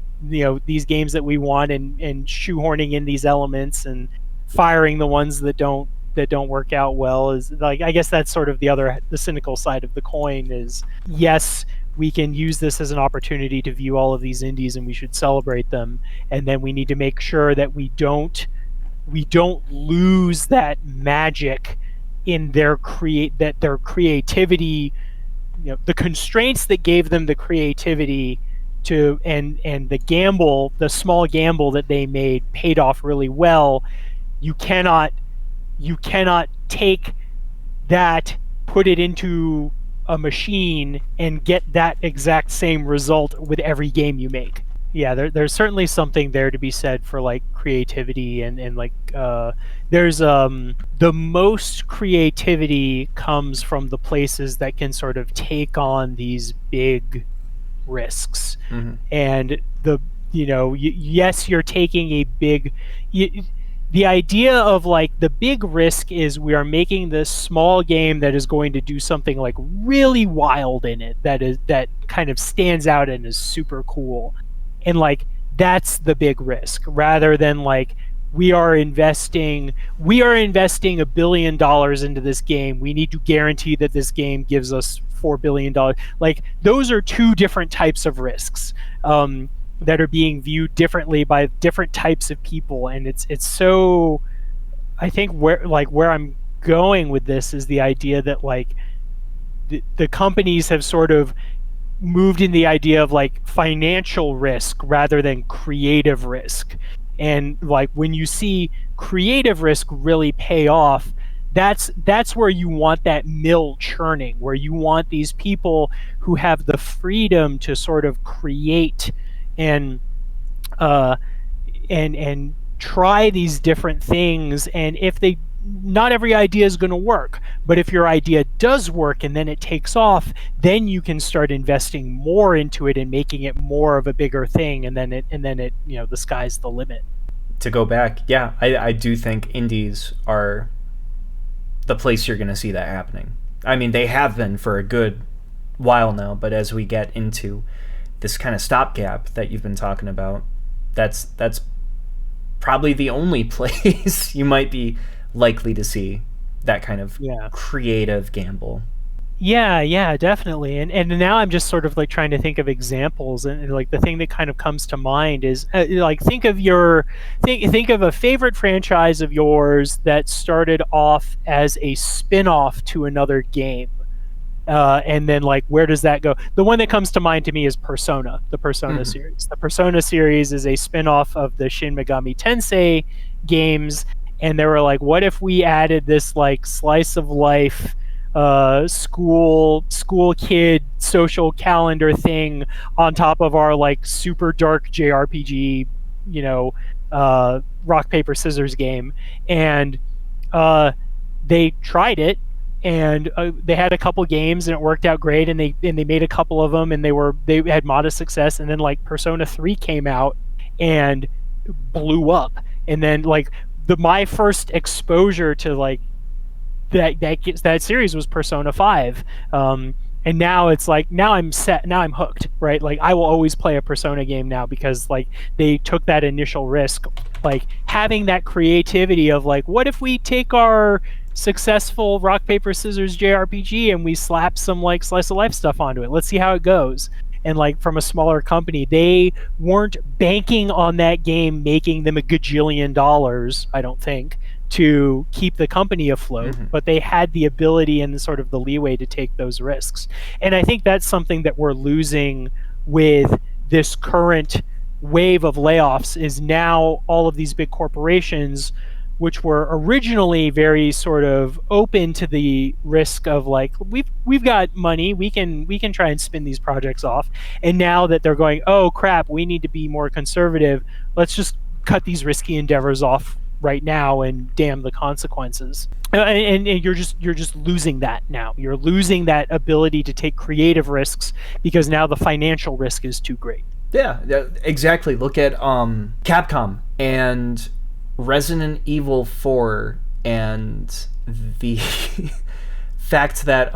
games that we want, and shoehorning in these elements and firing the ones that don't that don't work out well is like, I guess that's sort of the cynical side of the coin is, yes, we can use this as an opportunity to view all of these indies and we should celebrate them, and then we need to make sure that we don't lose that magic in their creativity, the constraints that gave them the creativity to, and the small gamble that they made paid off really well. You cannot take that, put it into a machine and get that exact same result with every game you make. Yeah, there's certainly something there to be said for like creativity and like there's the most creativity comes from the places that can sort of take on these big risks. And yes, you're taking a big the idea of like the big risk is we are making this small game that is going to do something like really wild in it, that kind of stands out and is super cool. And like that's the big risk, rather than like we are investing $1 billion into this game. We need to guarantee that this game gives us $4 billion. Like those are two different types of risks that are being viewed differently by different types of people. And it's so, I think where I'm going with this is the idea that like the companies have sort of moved in the idea of like financial risk rather than creative risk. And like when you see creative risk really pay off, that's where you want that mill churning, where you want these people who have the freedom to sort of create and try these different things. And if not every idea is going to work, but if your idea does work and then it takes off, then you can start investing more into it and making it more of a bigger thing, and then it the sky's the limit. To go back, yeah, I do think indies are the place you're going to see that happening. I mean, they have been for a good while now, but as we get into this kind of stopgap that you've been talking about, that's probably the only place you might be likely to see that kind of creative gamble. Yeah, definitely. And now I'm just sort of like trying to think of examples, and like the thing that kind of comes to mind is like think of a favorite franchise of yours that started off as a spin-off to another game. And then like where does that go? The one that comes to mind to me is Persona, the Persona series. The Persona series is a spin-off of the Shin Megami Tensei games, and they were like, what if we added this like slice of life school kid social calendar thing on top of our like super dark JRPG, rock paper scissors game. And they tried it, and they had a couple games and it worked out great, and they made a couple of them, and they had modest success. And then like Persona 3 came out and blew up. And then like my first exposure to like that series was Persona 5, and now it's like now I'm hooked, right? Like I will always play a Persona game now because like they took that initial risk, like having that creativity of like, what if we take our successful rock paper scissors JRPG and we slap some like slice of life stuff onto it, let's see how it goes. And like from a smaller company, they weren't banking on that game making them $1 gajillion, I don't think, to keep the company afloat, but they had the ability and sort of the leeway to take those risks. And I think that's something that we're losing with this current wave of layoffs, is now all of these big corporations, which were originally very sort of open to the risk of like, we've got money, we can try and spin these projects off. And now that they're going, oh crap, we need to be more conservative, let's just cut these risky endeavors off right now and damn the consequences. And you're just losing that now. You're losing that ability to take creative risks because now the financial risk is too great. Yeah, exactly. Look at Capcom and Resident Evil 4 and the fact that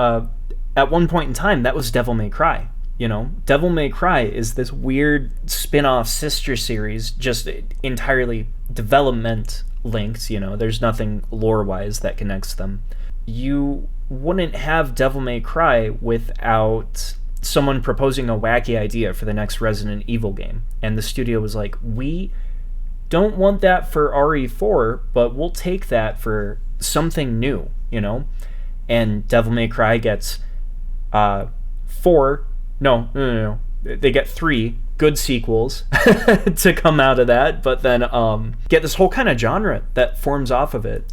at one point in time that was Devil May Cry. Devil May Cry is this weird spin-off sister series, just entirely development linked, there's nothing lore-wise that connects them. You wouldn't have Devil May Cry without someone proposing a wacky idea for the next Resident Evil game. And the studio was like, we don't want that for RE4, but we'll take that for something new, And Devil May Cry gets they get 3 good sequels to come out of that, but then get this whole kind of genre that forms off of it.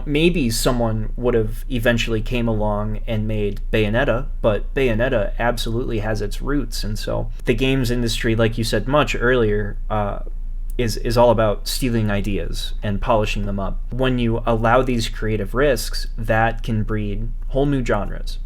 Maybe someone would have eventually came along and made Bayonetta, but Bayonetta absolutely has its roots, and so the games industry, like you said much earlier, is all about stealing ideas and polishing them up. When you allow these creative risks, that can breed whole new genres.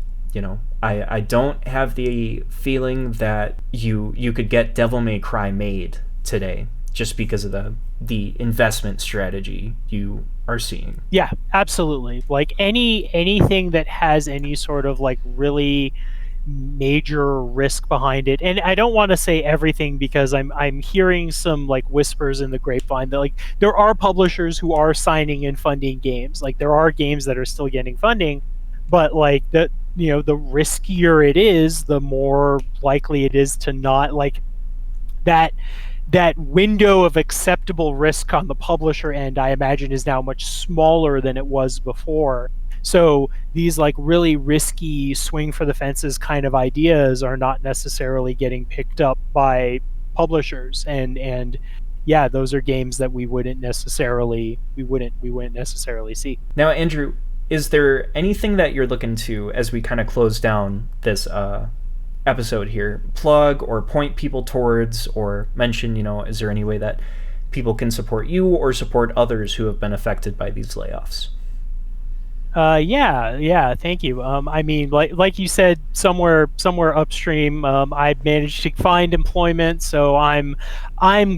I don't have the feeling that you could get Devil May Cry made today just because of the investment strategy you are seeing. Yeah, absolutely. Like anything that has any sort of like really major risk behind it, and I don't want to say everything because I'm hearing some like whispers in the grapevine that like there are publishers who are signing and funding games. Like there are games that are still getting funding, but like the riskier it is, the more likely it is to not like that window of acceptable risk on the publisher end, I imagine, is now much smaller than it was before. So these like really risky swing for the fences kind of ideas are not necessarily getting picked up by publishers, and yeah, those are games that we wouldn't necessarily see. Now, Andrew, is there anything that you're looking to, as we kind of close down this episode here, plug or point people towards, or mention, is there any way that people can support you or support others who have been affected by these layoffs? Yeah, thank you. I mean, like you said, somewhere upstream, I've managed to find employment, so I'm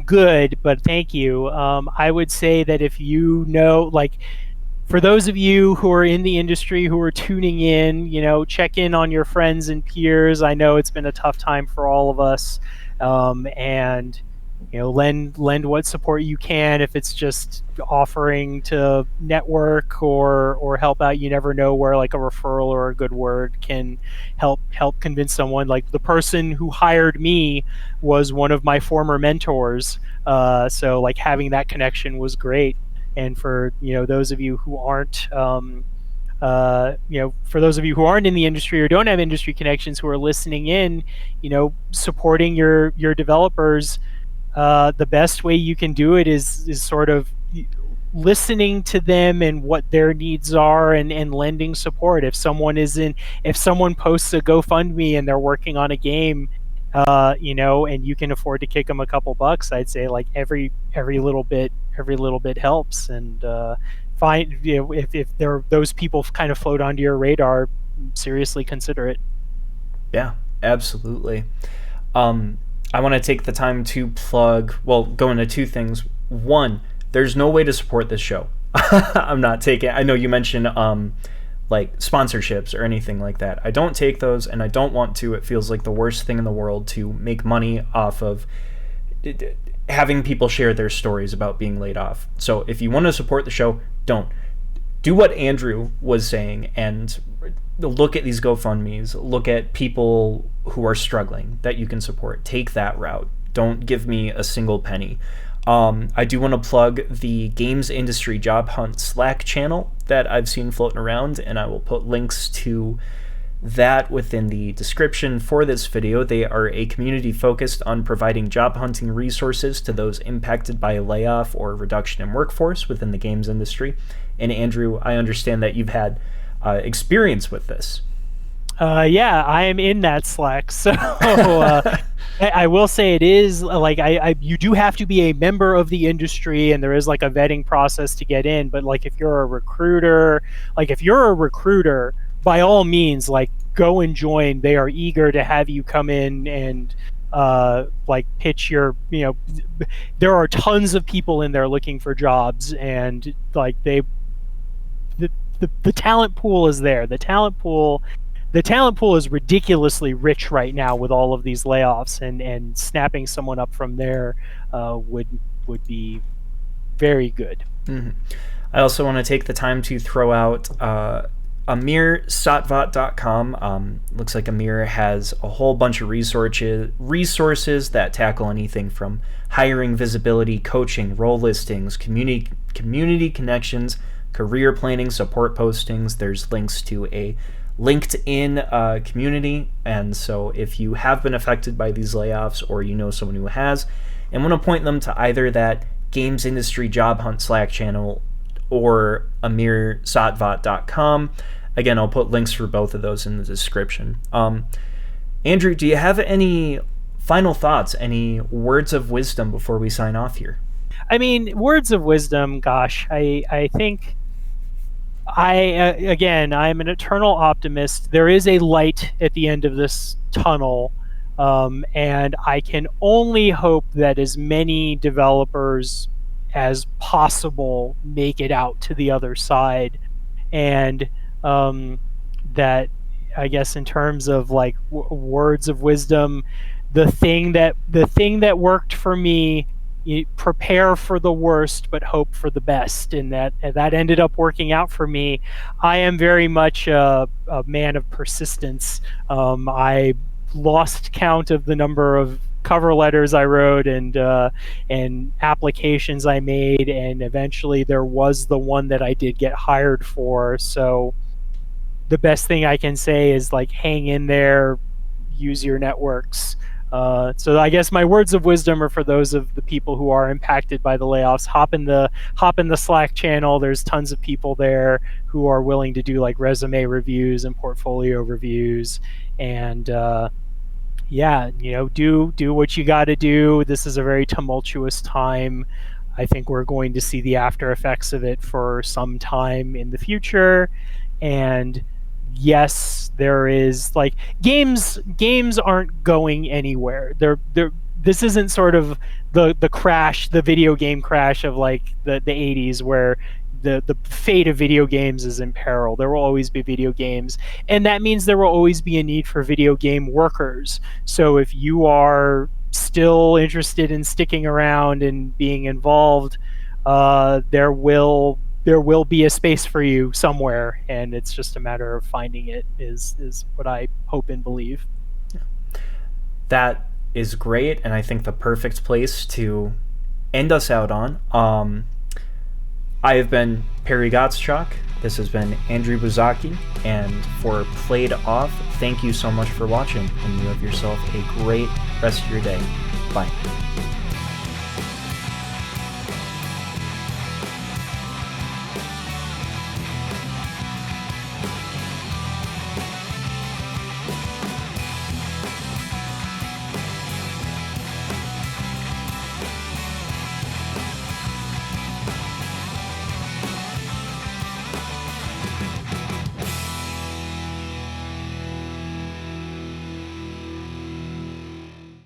good. But thank you. I would say that if for those of you who are in the industry who are tuning in, check in on your friends and peers. I know it's been a tough time for all of us, and lend what support you can. If it's just offering to network or help out, you never know where like a referral or a good word can help convince someone. Like the person who hired me was one of my former mentors, so like having that connection was great. And for those of you who aren't for those of you who aren't in the industry or don't have industry connections who are listening in, supporting your developers, the best way you can do it is sort of listening to them and what their needs are and lending support. If someone posts a GoFundMe and they're working on a game, and you can afford to kick them a couple bucks, I'd say like every little bit helps. And find if there those people kind of float onto your radar, seriously consider it. Yeah, absolutely. I want to take the time to go into 2 things. One, there's no way to support this show. I know you mentioned like sponsorships or anything like that. I don't take those, and I don't want to. It feels like the worst thing in the world to make money off of having people share their stories about being laid off. So if you want to support the show, don't. Do what Andrew was saying and look at these GoFundMes, look at people who are struggling that you can support. Take that route. Don't give me a single penny. I do want to plug the Games Industry Job Hunt Slack channel that I've seen floating around, and I will put links to that within the description for this video. They are a community focused on providing job hunting resources to those impacted by a layoff or reduction in workforce within the games industry. And Andrew, I understand that you've had experience with this. Yeah, I am in that Slack, so I will say it is like you do have to be a member of the industry, and there is like a vetting process to get in. But like if you're a recruiter, by all means, like go and join. They are eager to have you come in and like pitch your. There are tons of people in there looking for jobs, and like the talent pool is there. The talent pool is ridiculously rich right now with all of these layoffs, and snapping someone up from there would be very good. Mm-hmm. I also want to take the time to throw out Amir, Satvat.com. Looks like Amir has a whole bunch of resources that tackle anything from hiring, visibility, coaching, role listings, community connections, career planning, support postings. There's links to a LinkedIn community, and so if you have been affected by these layoffs or you know someone who has and want to point them to either that games industry job hunt Slack channel or AmirSatvat.com. Again, I'll put links for both of those in the description. Andrew, do you have any final thoughts, any words of wisdom before we sign off here? I mean, words of wisdom, gosh, I think I'm an eternal optimist. There is a light at the end of this tunnel, and I can only hope that as many developers as possible make it out to the other side, and that, I guess, in terms of like words of wisdom, the thing that worked for me, prepare for the worst but hope for the best, and that ended up working out for me. I am very much a man of persistence. I lost count of the number of cover letters I wrote and applications I made, and eventually there was the one that I did get hired for. So the best thing I can say is, like, hang in there, use your networks. So I guess my words of wisdom are for those of the people who are impacted by the layoffs. Hop in the Slack channel. There's tons of people there who are willing to do like resume reviews and portfolio reviews, and do what you got to do. This is a very tumultuous time. I think we're going to see the after effects of it for some time in the future, and yes, there is, like, games aren't going anywhere. This isn't sort of the crash, the video game crash of like the 80s, where the fate of video games is in peril. There will always be video games, and that means there will always be a need for video game workers. So if you are still interested in sticking around and being involved, there will be a space for you somewhere, and it's just a matter of finding it, is what I hope and believe. That is great, and I think the perfect place to end us out on. I have been Perry Gottschalk. This has been Andrew Buczacki, and for Played Off, thank you so much for watching, and you have yourself a great rest of your day. Bye.